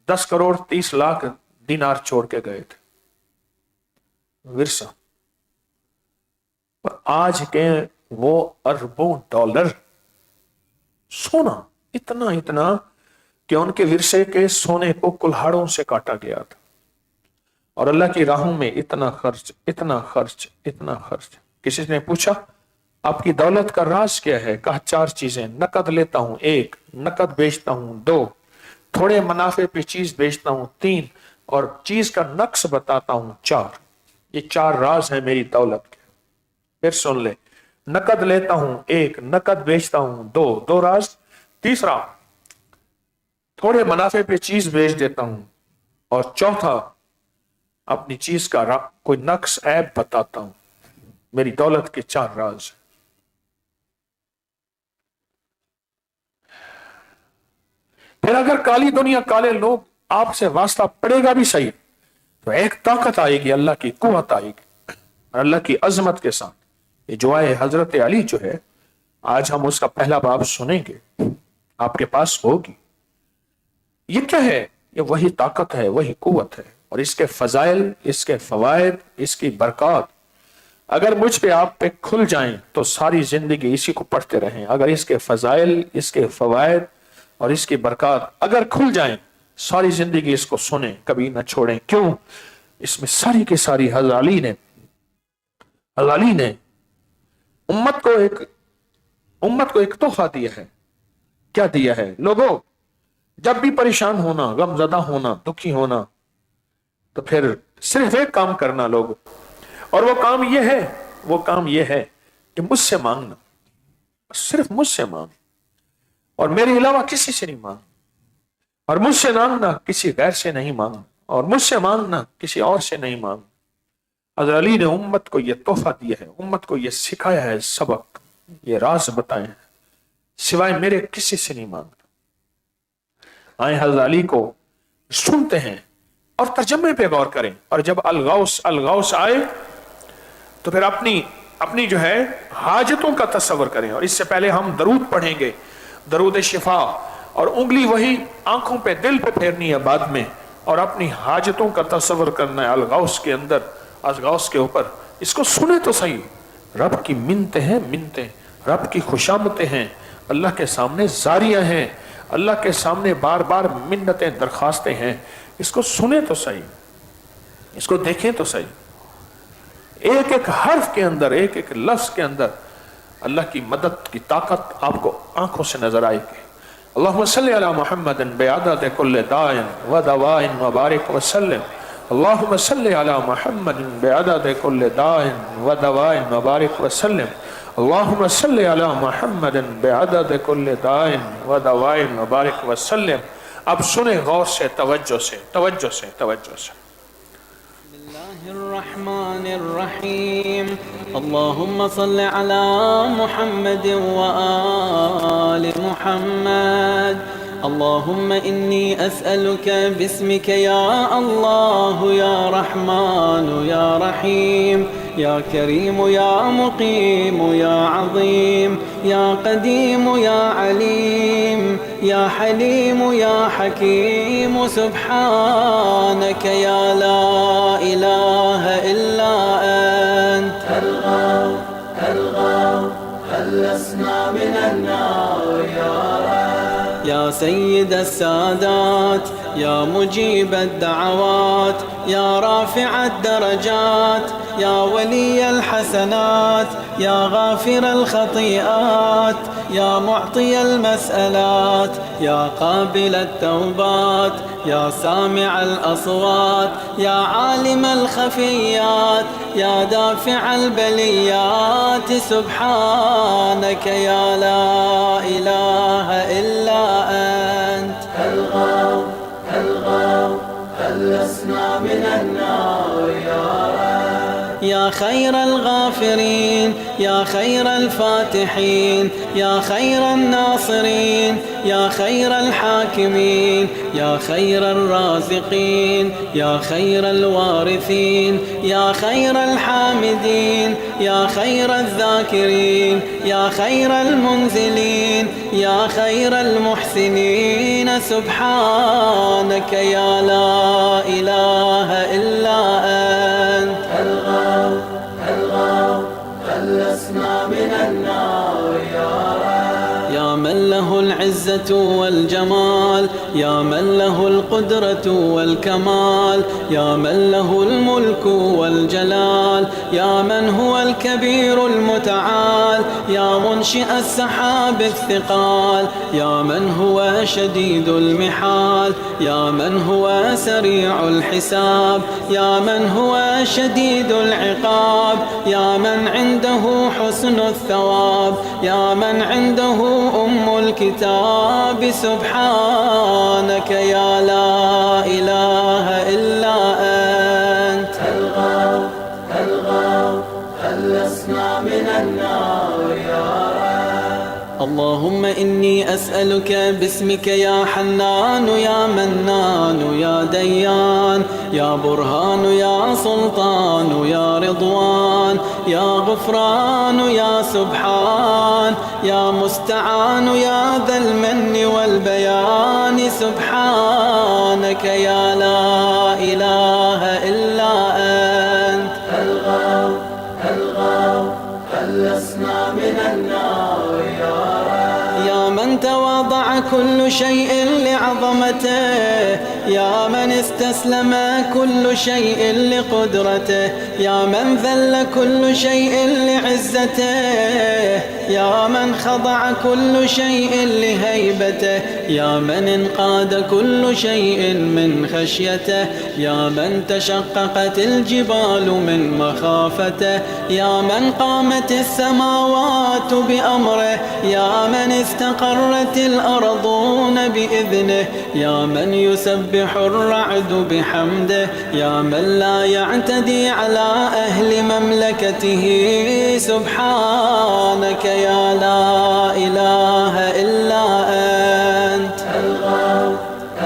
10 کروڑ 30 لاکھ دینار چھوڑ کے گئے تھے ورثہ. اور آج کے وہ اربوں ڈالر سونا اتنا کہ ان کے ورثے کے سونے کو کلہاڑوں سے کاٹا گیا تھا. اور اللہ کی راہوں میں اتنا خرچ. کسی نے پوچھا آپ کی دولت کا راز کیا ہے؟ کہا 4 چیزیں. نقد لیتا ہوں 1، نقد بیچتا ہوں 2، تھوڑے منافع پہ چیز بیچتا ہوں 3، اور چیز کا نقص بتاتا ہوں 4. یہ 4 راز ہیں میری دولت کے. پھر سن لے، نقد لیتا ہوں 1، نقد بیچتا ہوں 2 راز. تیسرا تھوڑے منافع پہ چیز بیچ دیتا ہوں، اور چوتھا اپنی چیز کا کوئی نقص عیب بتاتا ہوں. میری دولت کے 4 راز. پھر اگر کالی دنیا کالے لوگ آپ سے واسطہ پڑے گا بھی صحیح تو ایک طاقت آئے گی، اللہ کی قوت آئے گی اور اللہ کی عظمت کے ساتھ. یہ دعائے حضرت علی جو ہے آج ہم اس کا پہلا باب سنیں گے، آپ کے پاس ہوگی. یہ کیا ہے؟ یہ وہی طاقت ہے، وہی قوت ہے. اور اس کے فضائل، اس کے فوائد، اس کی برکات اگر مجھ پہ آپ پہ کھل جائیں تو ساری زندگی اسی کو پڑھتے رہیں. اگر اس کے فضائل، اس کے فوائد اور اس کی برکات اگر کھل جائیں ساری زندگی اس کو سنیں، کبھی نہ چھوڑیں. کیوں؟ اس میں ساری کی ساری حضرت علی نے امت کو ایک تحفہ دیا ہے. کیا دیا ہے؟ لوگوں جب بھی پریشان ہونا، غم زدہ ہونا، دکھی ہونا تو پھر صرف ایک کام کرنا لوگوں، اور وہ کام یہ ہے کہ مجھ سے مانگنا. صرف مجھ سے مانگ اور میرے علاوہ کسی سے نہیں مانگ. اور مجھ سے مانگنا کسی غیر سے نہیں مانگنا، اور مجھ سے مانگنا کسی اور سے نہیں مانگنا. حضرت علی نے امت کو یہ تحفہ دیا ہے، امت کو یہ سکھایا ہے، سبق، یہ راز بتائے ہیں، سوائے میرے کسی سے نہیں مانگنا. آئیں حضرت علی کو سنتے ہیں اور ترجمے پہ غور کریں. اور جب الغوث آئے تو پھر اپنی جو ہے حاجتوں کا تصور کریں. اور اس سے پہلے ہم درود پڑھیں گے، درود شفا، اور انگلی وہی آنکھوں پہ دل پہ پھیرنی ہے بعد میں، اور اپنی حاجتوں کا تصور کرنا ہے الغوث کے اندر، الغوث کے اوپر. اس کو سنیں تو صحیح. رب کی منتیں ہیں، رب کی خوشامتیں ہیں، اللہ کے سامنے زاریاں ہیں، اللہ کے سامنے بار بار منتیں درخواستیں ہیں. اس کو سنیں تو صحیح، اس کو دیکھیں تو صحیح. ایک ایک حرف کے اندر، ایک ایک لفظ کے اندر اللہ کی مدد کی طاقت آپ کو آنکھوں سے نظر آئے گی. اللہم صلی علی محمد بعدد کل داء و دواء وبارک وسلم اللهم صل على محمد بعدد كل داء ودواء وبارك وسلم. اللهم صل على محمد بعدد كل داء ودواء وبارك وسلم. اب سنیں غور سے، توجہ سے، توجہ سے، توجہ سے. بسم الله الرحمن الرحيم. اللهم صل على محمد وآل محمد. اللهم إني أسألك باسمك يا الله يا رحمن يا رحيم يا كريم يا مقيم يا عظيم يا قديم يا عليم يا حليم يا حكيم سبحانك يا لا إله إلا أنت الغوث خلصنا من النار يا رب. يا سيد السادات يا مجيب الدعوات يا رافع الدرجات يا ولي الحسنات يا غافر الخطيئات يا معطي المسألات يا قابل التوبات يا سامع الأصوات يا عالم الخفيات يا دافع البليات سبحانك يا لا إله إلا أنت الغوث خلصنا من النار يا رب. يا خير الغافرين يا خير الفاتحين يا خير الناصرين يا خير الحاكمين يا خير الرازقين يا خير الوارثين يا خير الحامدين يا خير الذاكرين يا خير المنزلين يا خير المحسنين سبحانك يا لا إله إلا أنت الغوث خلصنا من النار يا رب. يا من له العزة والجمال يا من له القدرة والكمال يا من له الملك والجلال يا من هو الكبير المتعال يا منشئ السحاب الثقال يا من هو شديد المحال يا من هو سريع الحساب يا من هو شديد العقاب يا من عنده حسن الثواب يا من عنده الكتاب سبحانك يا لا إله إلا أنت الغوث خلصنا من النار يا رب. اللهم إني أسألك باسمك يا حنان يا منان يا ديان يا برهان يا سلطان يا رضوان يا غفران يا سبحان يا مستعان يا ذا المن والبيان سبحانك يا لا إله إلا أنت الغوث خلصنا من النار يا رب. يا من تواضع كل شيء لعظمته يا من استسلم كل شيء لقدرته يا من ذل كل شيء لعزته يا من خضع كل شيء لهيبته يا من انقاد كل شيء من خشيته يا من تشققت الجبال من مخافته يا من قامت السماوات بأمره يا من استقرت الأرضون بإذنه يا من يسبح الرعد بحمده يا من لا يعتدي على أهل مملكته سبحانك يا لا إله إلا أنت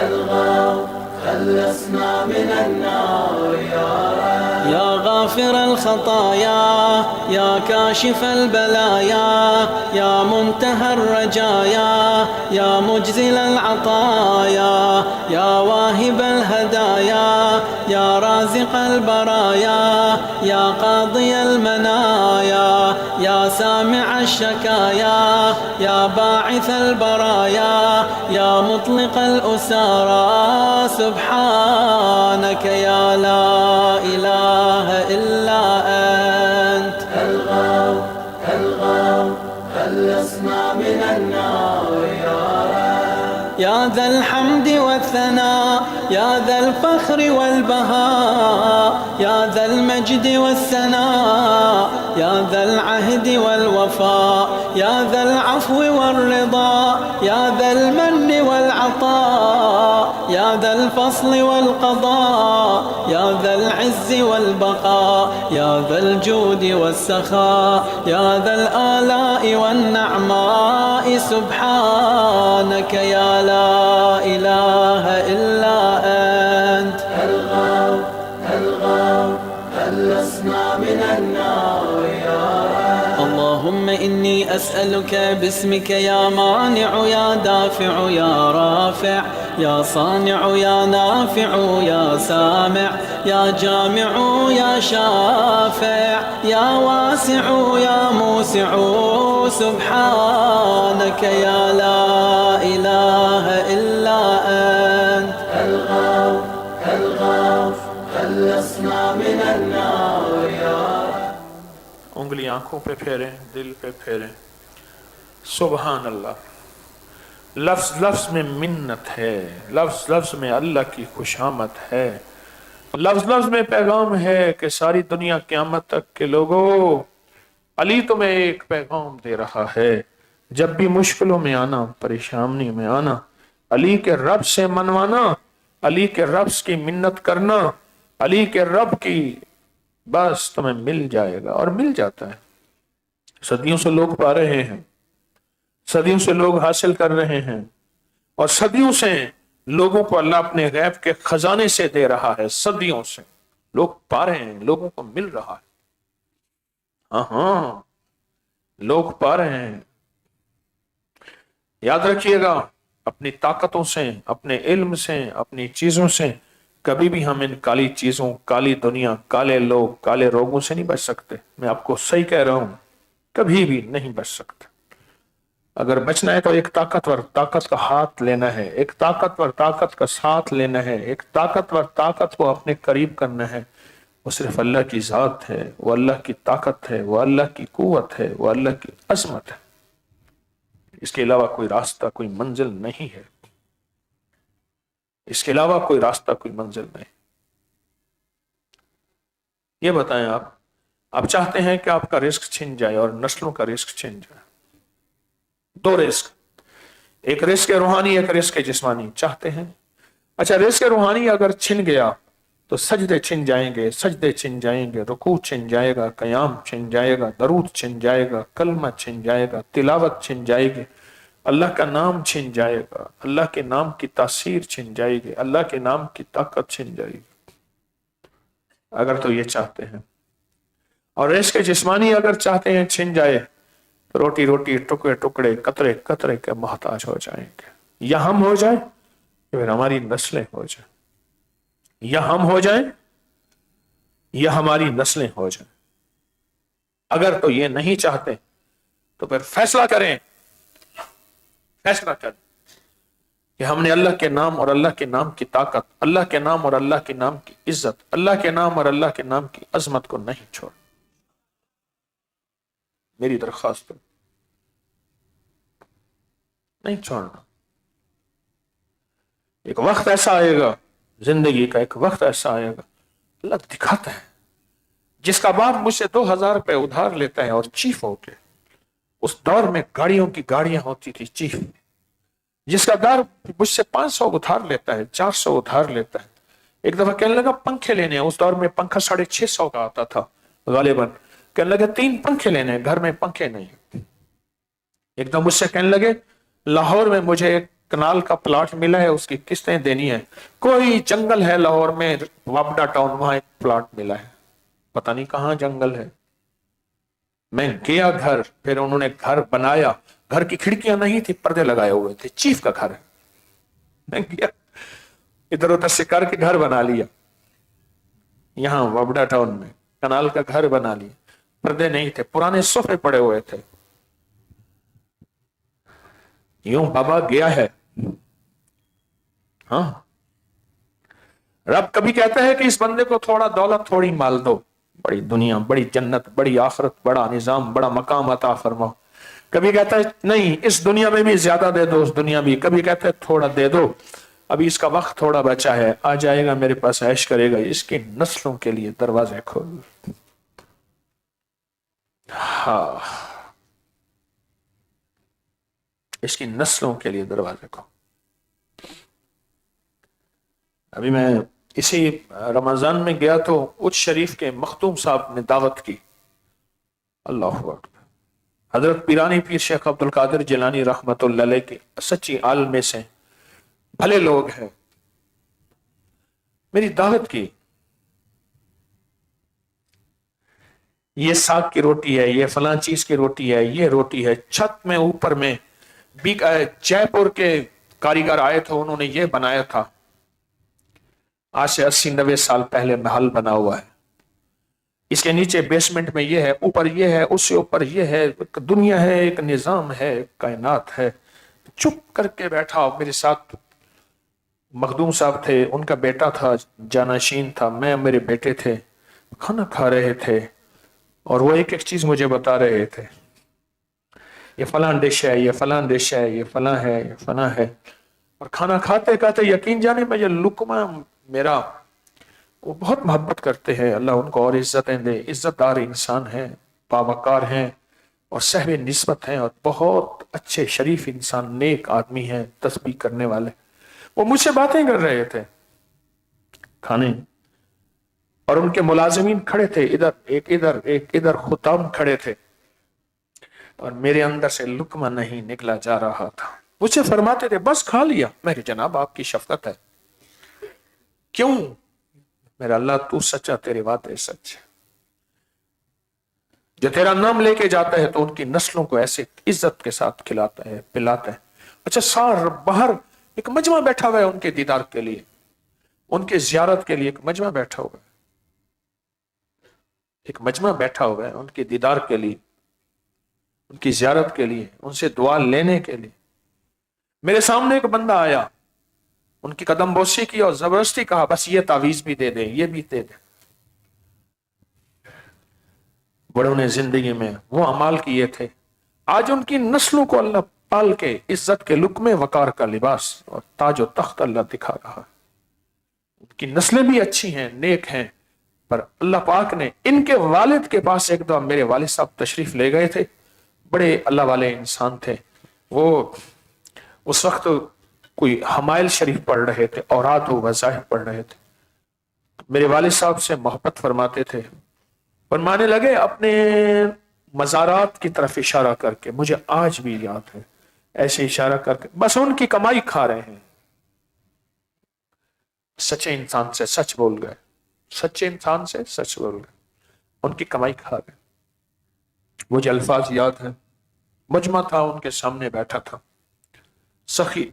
الغوث خلصنا من النار يا رب. يا غافر الخطايا يا كاشف البلايا يا منتهى الرجايا يا مجزل العطايا يا واهب الهدايا يا رازق البرايا يا قاضي المنايا يا سامع الشكايا يا باعث البرايا يا مطلق الأسارى سبحانك يا لا إله إلا أنت الغوث خلصنا من النار يا رب. يا ذا الحمد والثناء يا ذا الفخر والبهاء يا ذا المجد والثناء يا ذا العهد والوفاء يا ذا العفو والرضا يا ذا المن والعطاء يا ذا الفصل والقضاء يا ذا العز والبقاء يا ذا الجود والسخاء يا ذا الآلاء والنعماء سبحانك يا لا إله إلا أنت الغوث خلصنا من النار يا رب. اللهم إني أسألك باسمك يا مانع يا دافع يا رافع يا صانع يا نافع يا سامع يا جامع يا شافع يا واسع يا موسع سبحانك يا لا إله إلا أنت الغوث خلصنا من النار يا رب. انگلی آنکھوں پہ پھیریں، دل پہ پھیریں. سبحان اللہ. لفظ لفظ میں منت ہے، لفظ لفظ میں اللہ کی خوشامد ہے، لفظ لفظ میں پیغام ہے کہ ساری دنیا قیامت تک کے لوگوں، علی تمہیں ایک پیغام دے رہا ہے. جب بھی مشکلوں میں آنا، پریشانی میں آنا، علی کے رب سے منوانا، علی کے رب کی منت کرنا، علی کے رب کی، بس تمہیں مل جائے گا. اور مل جاتا ہے. صدیوں سے لوگ پا رہے ہیں، صدیوں سے لوگ حاصل کر رہے ہیں، اور صدیوں سے لوگوں کو اللہ اپنے غیب کے خزانے سے دے رہا ہے. صدیوں سے لوگ پا رہے ہیں، لوگوں کو مل رہا ہے. ہاں لوگ پا رہے ہیں. یاد رکھیے گا، اپنی طاقتوں سے، اپنے علم سے، اپنی چیزوں سے کبھی بھی ہم ان کالی چیزوں، کالی دنیا، کالے لوگ، کالے روگوں سے نہیں بچ سکتے. میں آپ کو صحیح کہہ رہا ہوں، کبھی بھی نہیں بچ سکتے. اگر بچنا ہے تو ایک طاقتور طاقت کا ہاتھ لینا ہے، ایک طاقتور طاقت کا ساتھ لینا ہے، ایک طاقتور طاقت کو اپنے قریب کرنا ہے. وہ صرف اللہ کی ذات ہے، وہ اللہ کی طاقت ہے، وہ اللہ کی قوت ہے، وہ اللہ کی عظمت ہے. اس کے علاوہ کوئی راستہ، کوئی منزل نہیں ہے. اس کے علاوہ کوئی راستہ، کوئی منزل نہیں. یہ بتائیں، آپ چاہتے ہیں کہ آپ کا رزق چھن جائے اور نسلوں کا رزق چھن جائے. دو رزق، ایک رزق روحانی، ایک رزق جسمانی چاہتے ہیں. اچھا، رزق روحانی اگر چھن گیا تو سجدے چھن جائیں گے، سجدے چھن جائیں گے، رکوع چھن جائے گا، قیام چھن جائے گا، درود چھن جائے گا، کلمہ چھن جائے گا، تلاوت چھن جائے گی، اللہ کا نام چھن جائے گا، اللہ کے نام کی تاثیر چھن جائے گی، اللہ کے نام کی طاقت چھن جائے گی. اگر تو یہ چاہتے ہیں. اور رزق جسمانی اگر چاہتے ہیں چھن جائے، روٹی روٹی، ٹکڑے ٹکڑے، قطرے قطرے کے محتاج ہو جائیں گے. یا ہم ہو جائیں، پھر ہماری نسلیں ہو جائیں. یا ہم ہو جائیں یا ہماری نسلیں ہو جائیں. اگر تو یہ نہیں چاہتے تو پھر فیصلہ کریں، فیصلہ کریں کہ ہم نے اللہ کے نام اور اللہ کے نام کی طاقت، اللہ کے نام اور اللہ کے نام کی عزت، اللہ کے نام اور اللہ کے نام کی عظمت کو نہیں چھوڑ. میری درخواست نہیں چھوڑنا. ایک وقت ایسا آئے گا، زندگی کا ایک وقت ایسا آئے گا، اللہ دکھاتا ہے. جس کا باپ مجھ سے 2000 روپے ادھار لیتا ہے اور چیف ہو کے، اس دور میں گاڑیوں کی گاڑیاں ہوتی تھی چیف. جس کا دار مجھ سے 500 ادھار لیتا ہے، 400 ادھار لیتا ہے. ایک دفعہ کہنے لگا پنکھے لینے ہیں. اس دور میں پنکھا 650 کا آتا تھا غالباً. کہنے لگا 3 پنکھے لینے ہیں، گھر میں پنکھے نہیں. ایک دم مجھ سے کہنے لگے لاہور میں مجھے ایک کنال کا پلاٹ ملا ہے، اس کی قسطیں دینی ہے. کوئی جنگل ہے لاہور میں، وابڈا ٹاؤن، وہاں ایک پلاٹ ملا ہے، پتہ نہیں کہاں جنگل ہے. میں گیا گھر، پھر انہوں نے گھر بنایا. گھر کی کھڑکیاں نہیں تھی، پردے لگائے ہوئے تھے. چیف کا گھر ہے. میں گیا ادھر ادھر سے کر کے گھر بنا لیا. یہاں وابڈا ٹاؤن میں کنال کا گھر بنا لیا. پردے نہیں تھے، پرانے صوفے پڑے ہوئے تھے. یوں بابا گیا ہے. ہاں، رب کبھی کہتا ہے کہ اس بندے کو تھوڑا دولت، تھوڑی مال دو، بڑی دنیا، بڑی جنت، بڑی آخرت، بڑا نظام، بڑا مقام عطا فرماؤ. کبھی کہتا ہے نہیں اس دنیا میں بھی زیادہ دے دو، اس دنیا بھی، کبھی کہتا ہے تھوڑا دے دو، ابھی اس کا وقت تھوڑا بچا ہے، آ جائے گا میرے پاس عیش کرے گا، اس کی نسلوں کے لیے دروازے کھول۔ ہاں، اس کی نسلوں کے لیے دروازے کھول۔ ابھی میں اسی رمضان میں گیا تو اچ شریف کے مختوم صاحب نے دعوت کی، اللہ اکبر، حضرت پیرانی پیر شیخ عبد القادر جیلانی رحمت اللہ علیہ کے سچی عالم میں سے بھلے لوگ ہیں، میری دعوت کی، یہ ساگ کی روٹی ہے، یہ فلاں چیز کی روٹی ہے، یہ روٹی ہے، چھت میں اوپر میں جے پور کے کاریگر آئے تھے، انہوں نے یہ بنایا تھا، آج سے 80-90 سال پہلے محل بنا ہوا ہے، اس کے نیچے بیسمنٹ میں یہ ہے، اوپر یہ ہے، اس سے اوپر یہ ہے، ایک دنیا ہے، ایک نظام ہے، ایک کائنات ہے۔ چپ کر کے بیٹھا، میرے ساتھ مخدوم صاحب تھے، ان کا بیٹا تھا، جانشین تھا، میں، میرے بیٹے تھے، کھانا کھا رہے تھے، اور وہ ایک ایک چیز مجھے بتا رہے تھے، یہ فلاں ڈش ہے، یہ فلاں ڈش ہے، یہ فلاں ہے، یہ فلاں ہے، اور کھانا کھاتے کھاتے یقین جانے میں یہ لقمہ میرا، وہ بہت محبت کرتے ہیں، اللہ ان کو اور عزتیں دے، عزت دار انسان ہیں، باوقار ہیں، اور صاحب نسبت ہیں، اور بہت اچھے شریف انسان، نیک آدمی ہیں، تسبیح کرنے والے۔ وہ مجھ سے باتیں کر رہے تھے کھانے، اور ان کے ملازمین کھڑے تھے، ادھر ایک ادھر خطام کھڑے تھے، اور میرے اندر سے لقمہ نہیں نکلا جا رہا تھا۔ مجھ سے فرماتے تھے بس کھا لیا، میں کہ جناب آپ کی شفقت ہے، کیوں؟ میرا اللہ تو سچا، تیرے وعدے سچ، جو تیرا نام لے کے جاتا ہے تو ان کی نسلوں کو ایسے عزت کے ساتھ کھلاتا ہے، پلاتا ہے۔ اچھا، سار باہر ایک مجمع بیٹھا ہوا ہے ان کے دیدار کے لیے، ان کے زیارت کے لیے ایک مجمع بیٹھا ہوا ہے، ایک مجمع بیٹھا ہوا ہے ان کے دیدار کے لیے، ان کی زیارت کے لیے، ان سے دعا لینے کے لیے۔ میرے سامنے ایک بندہ آیا، ان کی قدم بوسی کی اور زبردستی کہا بس یہ تعویذ بھی دے دیں، یہ بھی دے دیں۔ بڑوں نے زندگی میں وہ اعمال کیے تھے، آج ان کی نسلوں کو اللہ پال کے عزت کے لقمے، وقار کا لباس اور تاج و تخت اللہ دکھا رہا ہے۔ ان کی نسلیں بھی اچھی ہیں، نیک ہیں، پر اللہ پاک نے ان کے والد کے پاس ایک دفعہ میرے والد صاحب تشریف لے گئے تھے، بڑے اللہ والے انسان تھے وہ، اس وقت کوئی حمائل شریف پڑھ رہے تھے، اوراد و وظائف پڑھ رہے تھے، میرے والد صاحب سے محبت فرماتے تھے، فرمانے لگے اپنے مزارات کی طرف اشارہ کر کے، مجھے آج بھی یاد ہے، ایسے اشارہ کر کے بس ان کی کمائی کھا رہے ہیں۔ سچے انسان سے سچ بول گئے، سچے انسان سے سچ بول گئے، ان کی کمائی کھا رہے ہیں۔ مجھے الفاظ یاد ہیں، مجمع تھا، ان کے سامنے بیٹھا تھا سخی،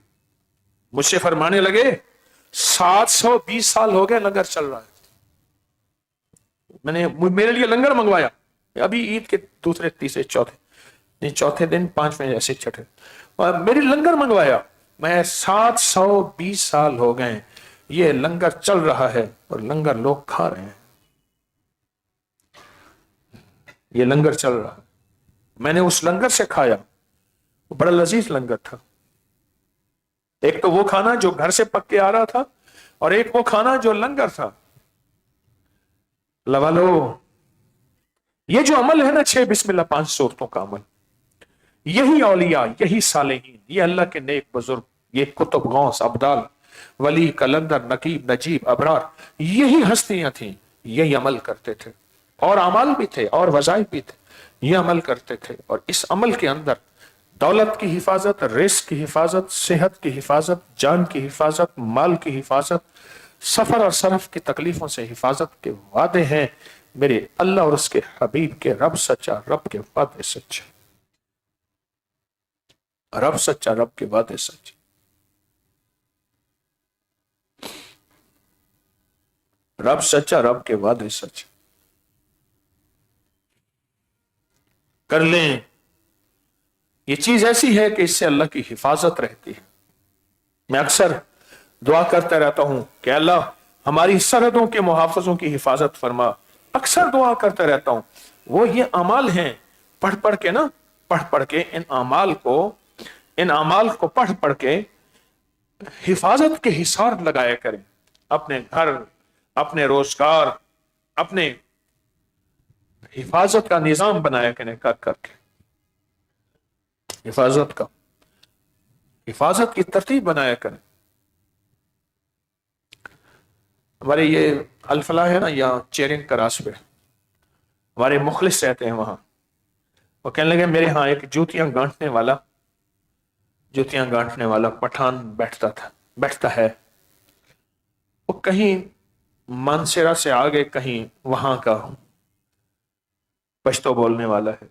مجھ سے فرمانے لگے 720 سال ہو گئے لنگر چل رہا ہے، میں نے میرے لیے لنگر منگوایا، ابھی عید کے دوسرے تیسرے چوتھے دن 5ویں ایسے چھٹے، اور میری لنگر منگوایا، میں 720 سال ہو گئے یہ لنگر چل رہا ہے اور لنگر لوگ کھا رہے ہیں، یہ لنگر چل رہا ہے، میں نے اس لنگر سے کھایا، وہ بڑا لذیذ لنگر تھا، ایک تو وہ کھانا جو گھر سے پک کے آ رہا تھا، اور ایک وہ کھانا جو لنگر تھا۔ لوالو، یہ جو عمل ہے نا 6 بسم اللہ 5 صورتوں کا عمل، یہی اولیاء، یہی صالحین، یہ اللہ کے نیک بزرگ، یہ کتب، غوث، ابدال، ولی، کلندر، نقیب، نجیب، ابرار، یہی ہستیاں تھیں، یہی عمل کرتے تھے، اور اعمال بھی تھے اور وظائف بھی تھے، یہ عمل کرتے تھے، اور اس عمل کے اندر دولت کی حفاظت، رزق کی حفاظت، صحت کی حفاظت، جان کی حفاظت، مال کی حفاظت، سفر اور صرف کی تکلیفوں سے حفاظت کے وعدے ہیں میرے اللہ اور اس کے حبیب کے۔ رب سچا، رب کے وعدے سچے، رب سچا، رب کے وعدے سچے۔ رب سچا، رب کے وعدے سچے، کر لیں، یہ چیز ایسی ہے کہ اس سے اللہ کی حفاظت رہتی ہے۔ میں اکثر دعا کرتا رہتا ہوں کہ اللہ ہماری سرحدوں کے محافظوں کی حفاظت فرما، اکثر دعا کرتا رہتا ہوں۔ وہ یہ اعمال ہیں پڑھ پڑھ کے نا، پڑھ پڑھ کے ان اعمال کو پڑھ کے حفاظت کے حصار لگایا کریں، اپنے گھر، اپنے روزگار، اپنے حفاظت کا نظام بنایا کریں، کر کے حفاظت کی ترتیب بنایا کریں۔ ہمارے یہ الفلاح ہے نا، یا چیرنگ کراس پہ ہمارے مخلص رہتے ہیں وہاں، وہ کہنے لگے میرے ہاں ایک جوتیاں گانٹنے والا پٹھان بیٹھتا ہے، وہ کہیں مانسیرا سے آگے کہیں وہاں کا پشتو بولنے والا ہے،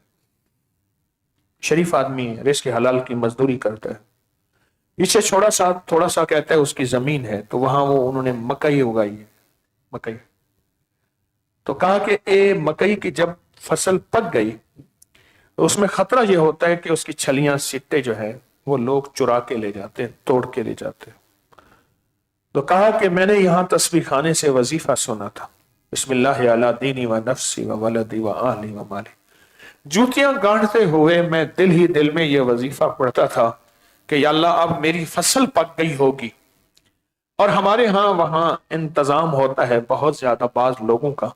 شریف آدمی ہے، رزق حلال کی مزدوری کرتا ہے، پیچھے تھوڑا سا کہتا ہے اس کی زمین ہے، تو وہاں انہوں نے مکئی اگائی ہے، مکئی۔ تو کہا کہ اے مکئی کی جب فصل پک گئی تو اس میں خطرہ یہ ہوتا ہے کہ اس کی چھلیاں سٹے جو ہے وہ لوگ چرا کے لے جاتے ہیں، توڑ کے لے جاتے ہیں۔ تو کہا کہ میں نے یہاں تسبیح خانے سے وظیفہ سنا تھا، بسم اللہ علی دینی و نفسی و ولدی و آلی و مالی، جوتیاں گانٹتے ہوئے میں دل میں یہ وظیفہ پڑھتا تھا کہ یا اللہ اب میری فصل پک گئی ہوگی، اور ہمارے ہاں وہاں انتظام ہوتا ہے بہت زیادہ بعض لوگوں کا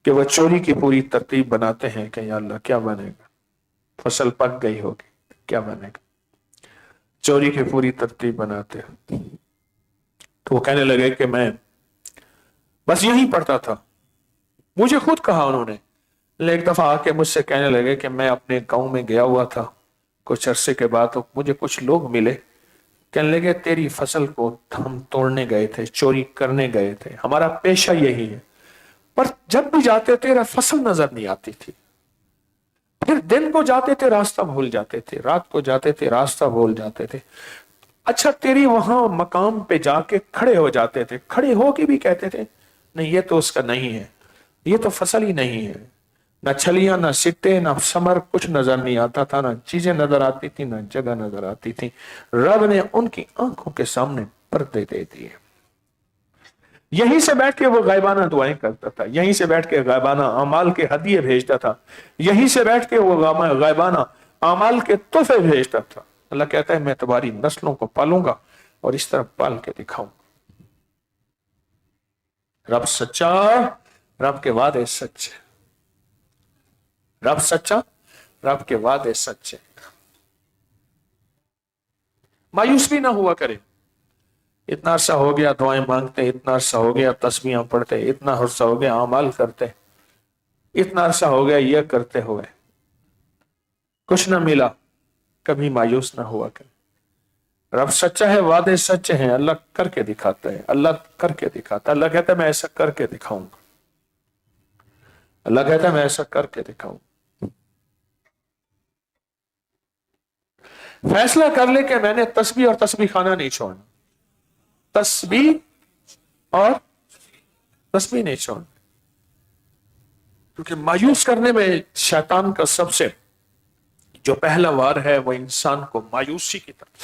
کہ وہ چوری کی پوری ترتیب بناتے ہیں کہ یا اللہ کیا بنے گا، فصل پک گئی ہوگی کیا بنے گا، چوری کی پوری ترتیب بناتے ہیں۔ تو وہ کہنے لگے کہ میں بس یہی پڑھتا تھا، مجھے خود کہا انہوں نے، ایک دفعہ آ کے مجھ سے کہنے لگے کہ میں اپنے گاؤں میں گیا ہوا تھا، کچھ عرصے کے بعد مجھے کچھ لوگ ملے، کہنے لگے تیری فصل کو ہم توڑنے گئے تھے، چوری کرنے گئے تھے، ہمارا پیشہ یہی ہے، پر جب بھی جاتے تھے فصل نظر نہیں آتی تھی، پھر دن کو جاتے تھے راستہ بھول جاتے تھے، رات کو جاتے تھے راستہ بھول جاتے تھے، اچھا تیری وہاں مقام پہ جا کے کھڑے ہو جاتے تھے، کھڑے ہو کے بھی کہتے تھے نہیں یہ تو اس کا نہیں ہے، یہ تو فصل ہی نہیں ہے، نہ چھلیاں نہ سٹے نہ ثمر کچھ نظر نہیں آتا تھا، نہ چیزیں نظر آتی تھی نہ جگہ نظر آتی تھی، رب نے ان کی آنکھوں کے سامنے پردے دے دیے۔ یہیں سے بیٹھ کے وہ غائبانہ دعائیں کرتا تھا، یہیں سے بیٹھ کے غائبانہ اعمال کے ہدیے بھیجتا تھا، یہیں سے بیٹھ کے وہ غائبانہ اعمال کے تحفے بھیجتا تھا۔ اللہ کہتا ہے میں تمہاری نسلوں کو پالوں گا اور اس طرح پال کے دکھاؤں گا۔ رب سچا، رب کے وعدے سچے، رب سچا، رب کے وعدے سچے۔ مایوس بھی نہ ہوا کرے، اتنا عرصہ ہو گیا دعائیں مانگتے، اتنا عرصہ ہو گیا تسبیحاں پڑھتے، اتنا عرصہ ہو گیا اعمال کرتے، اتنا عرصہ ہو گیا یہ کرتے ہوئے کچھ نہ ملا، کبھی مایوس نہ ہوا کرے۔ رب سچا ہے، وعدے سچے ہیں، اللہ کر کے دکھاتا ہے، اللہ کر کے دکھاتا ہے، اللہ کہتا ہے میں ایسا کر کے دکھاؤں گا، اللہ کہتا ہے میں ایسا کر کے دکھاؤں گا۔ فیصلہ کر لے کہ میں نے تسبیح اور تسبیح خانہ نہیں چھوڑنا، تسبیح اور تسبیح نہیں چھوڑنا، کیونکہ مایوس کرنے میں شیطان کا سب سے جو پہلا وار ہے وہ انسان کو مایوسی کی طرف۔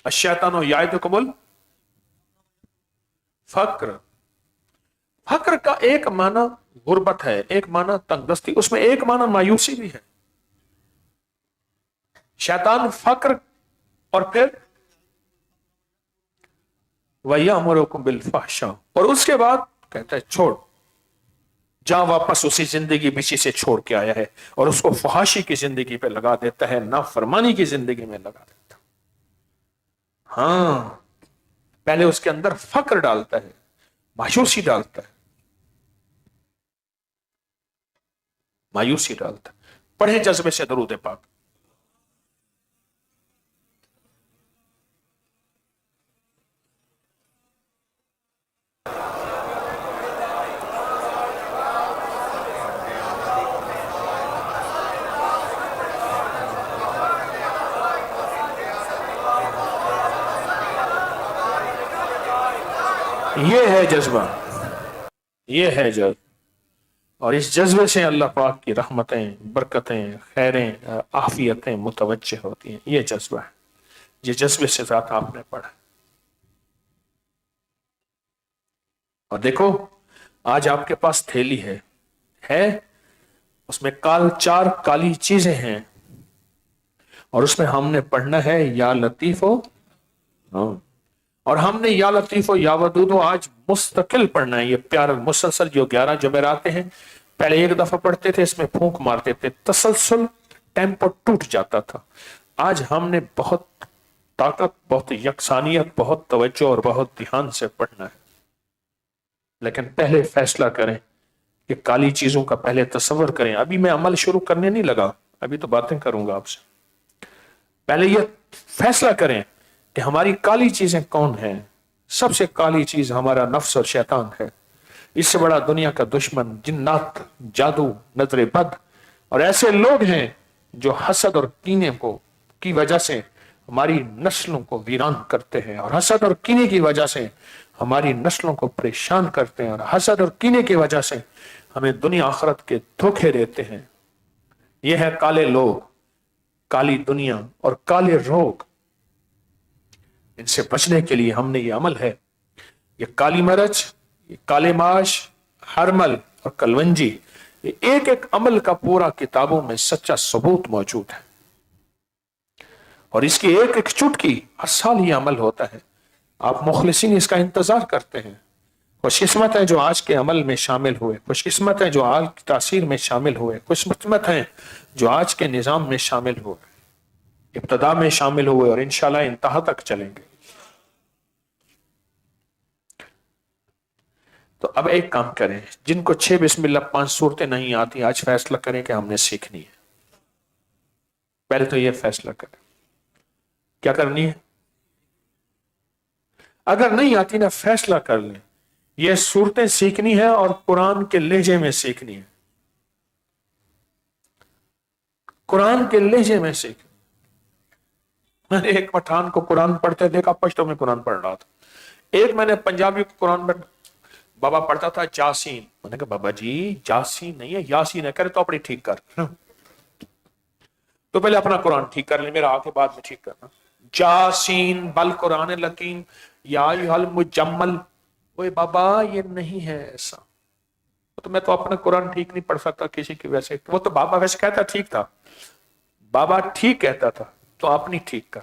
الشیطان یعدکم الفقر، فقر کا ایک معنی غربت ہے، ایک معنی تنگدستی، اس میں ایک معنی مایوسی بھی ہے۔ شیطان فقر اور پھر وَيَأْمُرُكُمْ بِالْفَحْشَاءِ، اور اس کے بعد کہتا ہے چھوڑ، جا واپس اسی زندگی بچی سے چھوڑ کے آیا ہے، اور اس کو فحاشی کی زندگی پہ لگا دیتا ہے، نافرمانی کی زندگی میں لگا دیتا ہے۔ ہاں پہلے اس کے اندر فقر ڈالتا ہے، مایوسی ڈالتا ہے، مایوسی ڈالتا ہے۔ پڑھیں جذبے سے درود پاک۔ یہ ہے جذبہ، یہ ہے جذبہ، اور اس جذبے سے اللہ پاک کی رحمتیں، برکتیں، خیریں، عافیتیں متوجہ ہوتی ہیں۔ یہ جذبہ ہے، یہ جذبے سے ذات آپ نے پڑھا۔ اور دیکھو آج آپ کے پاس تھیلی ہے، اس میں چار کالی چیزیں ہیں اور اس میں ہم نے پڑھنا ہے یا لطیف ہو، اور ہم نے یا لطیف ہو یا ودود ہو آج مستقل پڑھنا ہے. یہ پیارا مسلسل جو 11 جمعراتیں ہیں، پہلے ایک دفعہ پڑھتے تھے، اس میں پھونک مارتے تھے، تسلسل ٹیمپو ٹوٹ جاتا تھا. آج ہم نے بہت طاقت، بہت یکسانیت، بہت توجہ اور بہت دھیان سے پڑھنا ہے. لیکن پہلے فیصلہ کریں کہ کالی چیزوں کا پہلے تصور کریں. ابھی میں عمل شروع کرنے نہیں لگا، ابھی تو باتیں کروں گا آپ سے. پہلے یہ فیصلہ کریں کہ ہماری کالی چیزیں کون ہیں. سب سے کالی چیز ہمارا نفس اور شیطان ہے. اس سے بڑا دنیا کا دشمن جنات، جادو، نظر بد اور ایسے لوگ ہیں جو حسد اور کینے کی وجہ سے ہماری نسلوں کو ویران کرتے ہیں، اور حسد اور کینے کی وجہ سے ہماری نسلوں کو پریشان کرتے ہیں، اور حسد اور کینے کی وجہ سے ہمیں دنیا آخرت کے دھوکے دیتے ہیں. یہ ہے کالے لوگ، کالی دنیا اور کالے روگ. ان سے بچنے کے لیے ہم نے یہ عمل ہے، یہ کالی مرچ، یہ کالے ماش، ہرمل اور کلونجی، یہ ایک ایک عمل کا پورا کتابوں میں سچا ثبوت موجود ہے، اور اس کی ایک ایک چٹکی ہر سال یہ عمل ہوتا ہے. آپ مخلصین اس کا انتظار کرتے ہیں. خوش قسمت ہے جو آج کے عمل میں شامل ہوئے، خوش قسمت ہے جو آج کی تاثیر میں شامل ہوئے، خوش قسمت ہے جو آج کے نظام میں شامل ہوئے، ابتدا میں شامل ہوئے اور انشاءاللہ انتہا تک چلیں گے. تو اب ایک کام کریں، جن کو 6 بسم اللہ 5 صورتیں نہیں آتی، آج فیصلہ کریں کہ ہم نے سیکھنی ہے. پہلے تو یہ فیصلہ کریں کیا کرنی ہے. اگر نہیں آتی نا، فیصلہ کر لیں یہ صورتیں سیکھنی ہے اور قرآن کے لہجے میں سیکھنی ہے. قرآن کے لہجے میں سیکھنی. میں نے ایک پٹھان کو قرآن پڑھتے دیکھا، پشتو میں قرآن پڑھ رہا تھا. ایک میں نے پنجابی کو قرآن میں بابا پڑھتا تھا جاسین. میں نے کہا بابا جی جاسین نہیں ہے، یاسین ہے. کرے تو اپنی ٹھیک کر، تو پہلے اپنا قرآن ٹھیک کر لیں، میرا آگے بعد میں ٹھیک کرنا. جاسین بل قرآن لکیم یا ایھا المجمل. وہ بابا یہ نہیں ہے ایسا. تو میں تو اپنا قرآن ٹھیک نہیں پڑھ سکتا کسی کی ویسے. وہ تو بابا ویسے کہتا ٹھیک تھا، بابا ٹھیک کہتا تھا، تو اپنی ٹھیک کر.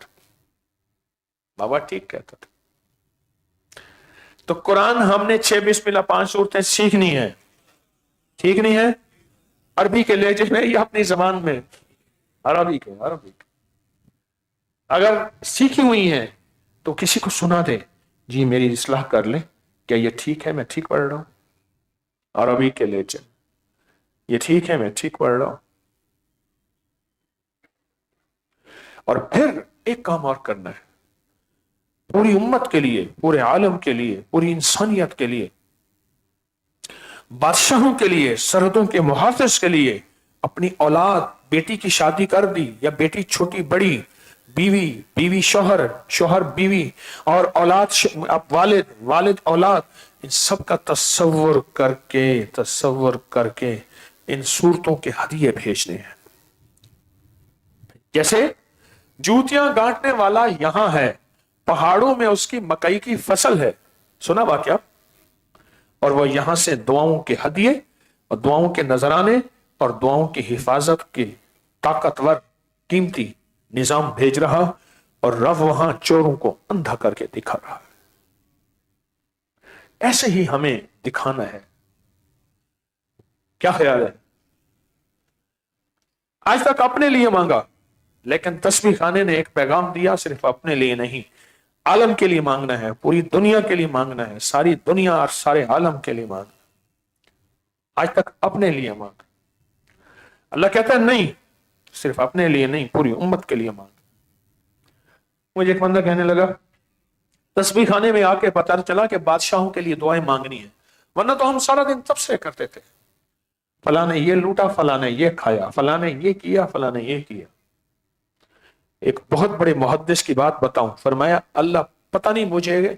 بابا ٹھیک کہتا تھا. تو قرآن ہم نے 6 بسم اللہ 5 صورتیں سیکھنی ہے. ٹھیک نہیں ہے؟ عربی کے لہجے میں یا اپنی زبان میں؟ عربی کے. اگر سیکھی ہوئی ہیں تو کسی کو سنا دے، جی میری اصلاح کر لیں، کیا یہ ٹھیک ہے؟ میں ٹھیک پڑھ رہا ہوں. عربی کے لہجے یہ ٹھیک ہے؟ میں ٹھیک پڑھ رہا ہوں. اور پھر ایک کام اور کرنا ہے، پوری امت کے لیے، پورے عالم کے لیے، پوری انسانیت کے لیے، بادشاہوں کے لیے، سرحدوں کے محافظ کے لیے، اپنی اولاد، بیٹی کی شادی کر دی یا بیٹی چھوٹی بڑی، بیوی شوہر بیوی، اور اولاد والد اولاد، ان سب کا تصور کر کے ان صورتوں کے ہدیے بھیجنے ہیں. جیسے جوتیاں گانٹنے والا یہاں ہے، پہاڑوں میں اس کی مکئی کی فصل ہے. سنا واقعہ؟ اور وہ یہاں سے دعاؤں کے ہدیے اور دعاؤں کے نذرانے اور دعاؤں کی حفاظت کے طاقتور قیمتی نظام بھیج رہا، اور رب وہاں چوروں کو اندھا کر کے دکھا رہا ہے. ایسے ہی ہمیں دکھانا ہے. کیا خیال ہے؟ آج تک اپنے لیے مانگا، لیکن تسبیح خانے نے ایک پیغام دیا، صرف اپنے لیے نہیں، عالم کے لیے مانگنا ہے، پوری دنیا کے لیے مانگنا ہے، ساری دنیا اور سارے عالم کے لیے مانگنا. آج تک اپنے لیے مانگ. اللہ کہتا ہے نہیں، صرف اپنے لیے نہیں، پوری امت کے لیے مانگ. مجھے ایک بندہ کہنے لگا تسبیح خانے میں آ کے پتہ چلا کہ بادشاہوں کے لیے دعائیں مانگنی ہیں، ورنہ تو ہم سارا دن تبصرے کرتے تھے، فلاں نے یہ لوٹا، فلاں نے یہ کھایا، فلاں نے یہ کیا، فلاں نے یہ کیا. ایک بہت بڑے محدث کی بات بتاؤں، فرمایا اللہ پتہ نہیں، مجھے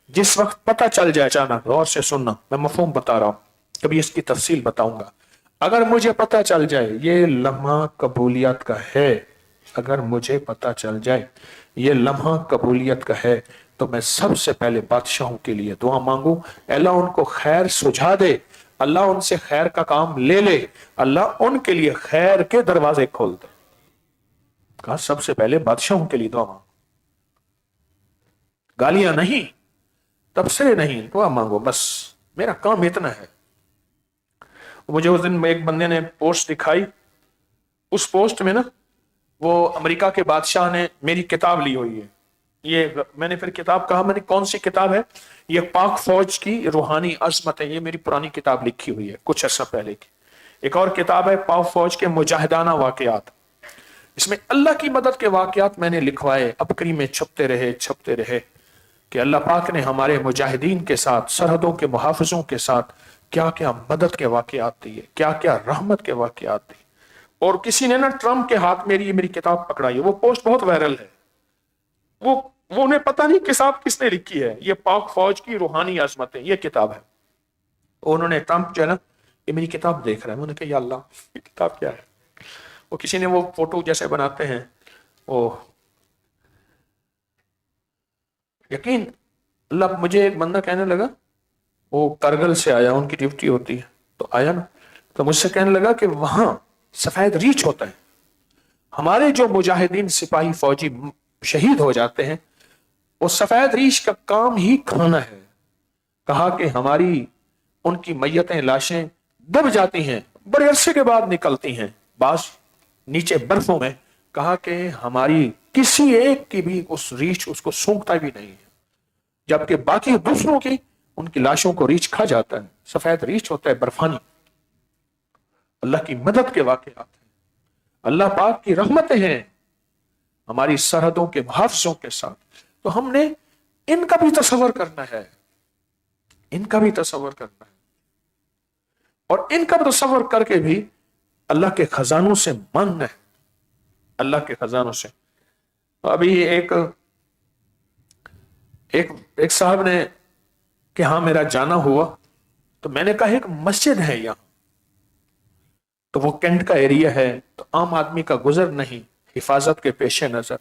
جس وقت پتہ چل جائے، اچانک، غور سے سننا، میں مفہوم بتا رہا ہوں، کبھی اس کی تفصیل بتاؤں گا. اگر مجھے پتہ چل جائے یہ لمحہ قبولیت کا ہے، اگر مجھے پتہ چل جائے یہ لمحہ قبولیت کا ہے، تو میں سب سے پہلے بادشاہوں کے لیے دعا مانگوں، اللہ ان کو خیر سجھا دے، اللہ ان سے خیر کا کام لے لے، اللہ ان کے لیے خیر کے دروازے کھول دے۔ کہا سب سے پہلے بادشاہوں کے لیے دعا مانگو، گالیاں نہیں، تبصرے نہیں، دعا مانگو، بس میرا کام اتنا ہے۔ مجھے اس دن ایک بندے نے پوسٹ دکھائی، اس پوسٹ میں نا وہ امریکہ کے بادشاہ نے میری کتاب لی ہوئی ہے۔ یہ میں نے پھر کتاب کہا، میں نے کون سی کتاب ہے؟ یہ پاک فوج کی روحانی عظمت ہے، یہ میری پرانی کتاب لکھی ہوئی ہے کچھ عرصہ پہلے کی۔ ایک اور کتاب ہے پاک فوج کے مجاہدانہ واقعات، اس میں اللہ کی مدد کے واقعات میں نے لکھوائے، ابکری میں چھپتے رہے کہ اللہ پاک نے ہمارے مجاہدین کے ساتھ، سرحدوں کے محافظوں کے ساتھ کیا کیا مدد کے واقعات دیے، کیا کیا رحمت کے واقعات دیے۔ اور کسی نے نا ٹرمپ کے ہاتھ میں میری کتاب پکڑائی ہے، وہ پوسٹ بہت وائرل ہے، وہ انہیں پتہ نہیں کتاب کس نے لکھی ہے، یہ پاک فوج کی روحانی عظمت ہے، یہ کتاب ہے۔ انہوں نے ٹرمپ جو ہے نا یہ میری کتاب دیکھ رہا ہے، انہوں نے کہا یا اللہ یہ کتاب کیا ہے؟ وہ کسی نے وہ فوٹو جیسے بناتے ہیں، وہ یقین اللہ، مجھے ایک بندہ کہنے لگا، وہ کرگل سے آیا، ان کی ڈیوٹی ہوتی ہے، تو آیا نا تو مجھ سے کہنے لگا کہ وہاں سفید ریچھ ہوتا ہے، ہمارے جو مجاہدین سپاہی فوجی شہید ہو جاتے ہیں وہ سفید ریچھ کا کام ہی کھانا ہے۔ کہا کہ ہماری ان کی میتیں، لاشیں دب جاتی ہیں، بڑے عرصے کے بعد نکلتی ہیں، بعض نیچے برفوں میں۔ کہا کہ ہماری کسی ایک کی بھی اس ریچھ اس کو سونکتا بھی نہیں ہے، جبکہ باقی دوسروں کی ان کی لاشوں کو ریچھ کھا جاتا ہے۔ سفید ریچھ ہوتا ہے برفانی۔ اللہ کی مدد کے واقعات ہیں، اللہ پاک کی رحمتیں ہیں ہماری سرحدوں کے محافظوں کے ساتھ، تو ہم نے ان کا بھی تصور کرنا ہے، ان کا بھی تصور کرنا ہے، اور ان کا تصور کر کے بھی اللہ کے خزانوں سے مانگنا ہے، اللہ کے خزانوں سے۔ ابھی ایک صاحب نے کہ ہاں میرا جانا ہوا، تو میں نے کہا ایک مسجد ہے یہاں، تو وہ کینٹ کا ایریا ہے، تو عام آدمی کا گزر نہیں، حفاظت کے پیش نظر۔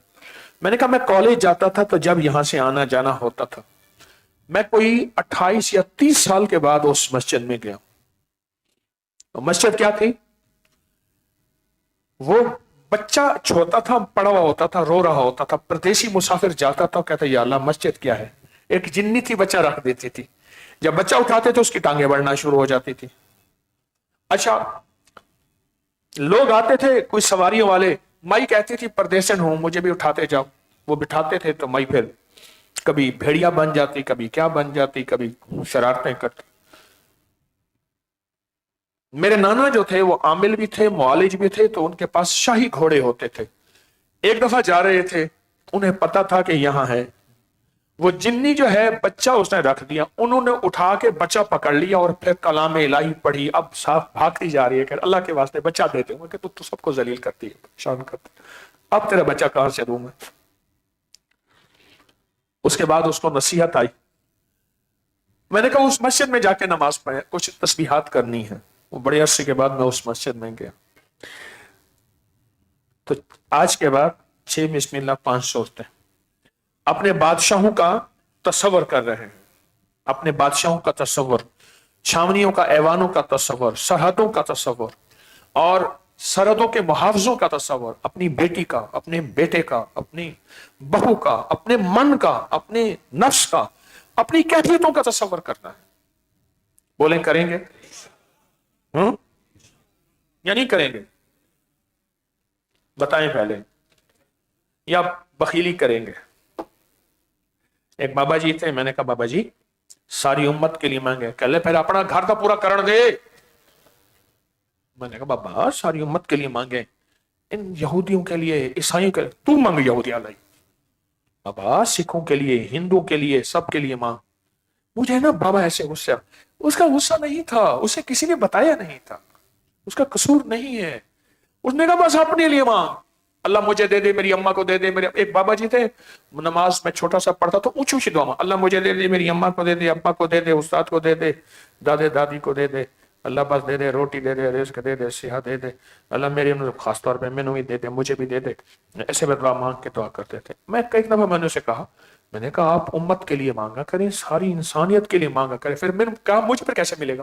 میں نے کہا میں کالج جاتا تھا تو جب یہاں سے آنا جانا ہوتا تھا، میں کوئی 28 یا 30 سال کے بعد اس مسجد میں گیا۔ مسجد کیا تھی؟ وہ بچہ چھوٹا تھا، پڑا ہوا ہوتا تھا، رو رہا ہوتا تھا، پردیسی مسافر جاتا تھا، کہتا یا اللہ مسجد کیا ہے؟ ایک جنی تھی بچہ رکھ دیتی تھی، جب بچہ اٹھاتے تھے اس کی ٹانگیں بڑھنا شروع ہو جاتی تھی۔ اچھا لوگ آتے تھے کوئی سواریوں والے، مائی کہتی تھی پردیسن ہوں مجھے بھی اٹھاتے جاؤ، وہ بٹھاتے تھے تو مائی پھر کبھی بھیڑیا بن جاتی، کبھی کیا بن جاتی، کبھی شرارتیں کرتی۔ میرے نانا جو تھے وہ عامل بھی تھے، معالج بھی تھے، تو ان کے پاس شاہی گھوڑے ہوتے تھے۔ ایک دفعہ جا رہے تھے، انہیں پتا تھا کہ یہاں ہے، وہ جنی جو ہے بچہ اس نے رکھ دیا، انہوں نے اٹھا کے بچہ پکڑ لیا اور پھر کلام الہی پڑھی، اب صاف بھاگتی جا رہی ہے کہ اللہ کے واسطے بچہ دیتے ہوں کہ تو سب کو ذلیل کرتی ہے، پریشان کرتی ہے، اب تیرا بچہ کہاں سے دوں میں؟ اس کے بعد اس کو نصیحت آئی، میں نے کہا اس مسجد میں جا کے نماز پڑھے، کچھ تسبیحات کرنی ہے۔ وہ بڑے عرصے کے بعد میں اس مسجد میں گیا، تو آج کے بعد 6 بسم اللہ 5 صورتیں اپنے بادشاہوں کا تصور کر رہے ہیں، اپنے بادشاہوں کا تصور، چھاونیوں کا، ایوانوں کا تصور، سرحدوں کا تصور، اور سرحدوں کے محافظوں کا تصور، اپنی بیٹی کا، اپنے بیٹے کا، اپنی بہو کا، اپنے من کا، اپنے نفس کا، اپنی کیفیتوں کا تصور کرنا ہے۔ بولیں کریں گے یا نہیں کریں گے؟ بتائیں پہلے، یا بخیلی کریں گے؟ ایک بابا جی تھے، میں نے کہا بابا جی ساری امت کے لیے مانگے، کہ لے پہلے اپنا گھر تو پورا کرن دے۔ میں نے کہا بابا ساری امت کے لیے مانگے، ان یہودیوں کے لیے، عیسائیوں کے لیے تو مانگ، یہودی علیہ بابا، سکھوں کے لیے، ہندو کے لیے، سب کے لیے مانگ۔ مجھے نا بابا ایسے غصہ، اس کا غصہ نہیں تھا، اسے کسی نے بتایا نہیں تھا، اس کا قصور نہیں ہے، اس نے کہا بس اپنے لیے مانگ، اللہ مجھے دے دے، میری اماں کو دے دے۔ میرے ایک بابا جی تھے، نماز میں چھوٹا سا پڑھتا تو اونچی اونچی دعا مانگ، اللہ مجھے دے دے، میری اماں کو دے دے، ابا کو دے دے، استاد کو دے دے، دادے دادی کو دے دے، اللہ بس دے دے، روٹی دے دے، رزق دے دے، صحت دے دے، اللہ میرے خاص طور پہ مینوں بھی دے دے، مجھے بھی دے دے۔ ایسے میں دعا مانگ کے دعا کرتے تھے۔ میں کئی دفعہ میں نے اسے کہا، میں نے کہا آپ امت کے لیے مانگا کریں، ساری انسانیت کے لیے مانگا کریں، پھر میں نے کہا مجھے پھر کیسے ملے گا؟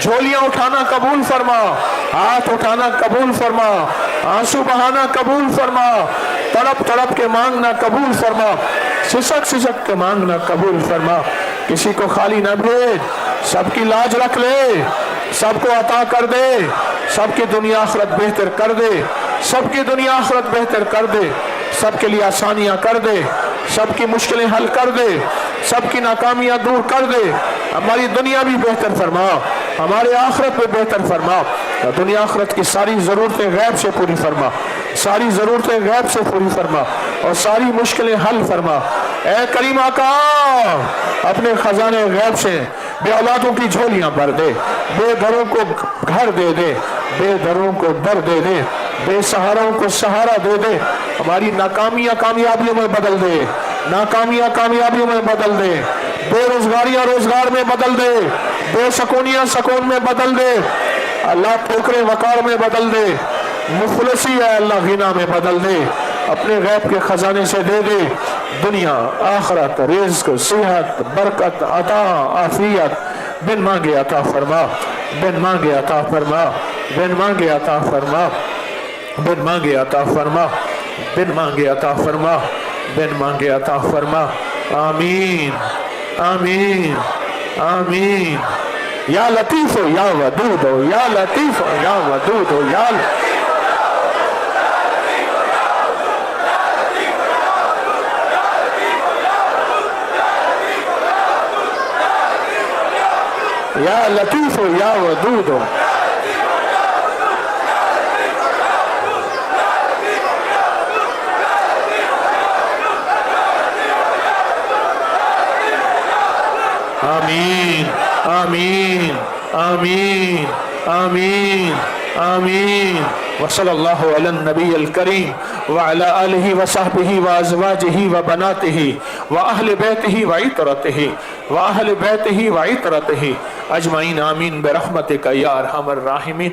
جھولیاں اٹھانا قبول فرما، ہاتھ اٹھانا قبول فرما، آنسو بہانا قبول فرما، تڑپ تڑپ کے مانگنا قبول فرما، سسک سسک کے مانگنا قبول فرما۔ کسی کو خالی نہ بھیج، سب کی لاج رکھ لے، سب کو عطا کر دے، سب کی دنیا آخرت بہتر کر دے، سب کی دنیا آخرت بہتر کر دے، سب کے لیے آسانیاں کر دے، سب کی مشکلیں حل کر دے، سب کی ناکامیاں دور کر دے، ہماری دنیا بھی بہتر فرما، ہمارے آخرت بھی بہتر فرما، دنیا آخرت کی ساری ضرورتیں غیب سے پوری فرما، ساری ضرورتیں غیب سے پوری فرما اور ساری مشکلیں حل فرما۔ اے کریم آقا اپنے خزانے غیب سے بے اولادوں کی جھولیاں بھر دے، بے گھروں کو گھر دے دے، بے دروں کو در دے دے، بے سہاروں کو سہارا دے دے، ہماری ناکامیاں کامیابیوں میں بدل دے، ناکامیاں کامیابیوں میں بدل دے، بے روزگاریاں روزگار میں بدل دے، بے سکونیاں سکون میں بدل دے، اللہ ٹھوکریں وقار میں بدل دے، مفلسی ہے اللہ غنا میں بدل دے، اپنے غیب کے خزانے سے دے دے، دنیا آخرت رزق صحت برکت عطا عافیت بن مانگے عطا فرما، بن مانگے عطا فرما، بن مانگے عطا فرما، بن مانگے عطا فرما، بن مانگے عطا فرما، بن مانگے عطا فرما۔ آمین آمین آمین۔ یا لطیف ہو یا ودود ہو، یا لطیف ہو یا ودود ہو، یا لطیف ہو یا ودود ہو۔ آمین آمین آمین آمین آمین۔ وصلی اللہ علی النبی الکریم وعلی آلہ وصحبہ وازواجہ وبناتہ واہل بیتہ وعطرتہ واہل بیتہ وعطرتہ اجمعین آمین برحمتک یا ارحم الراحمین۔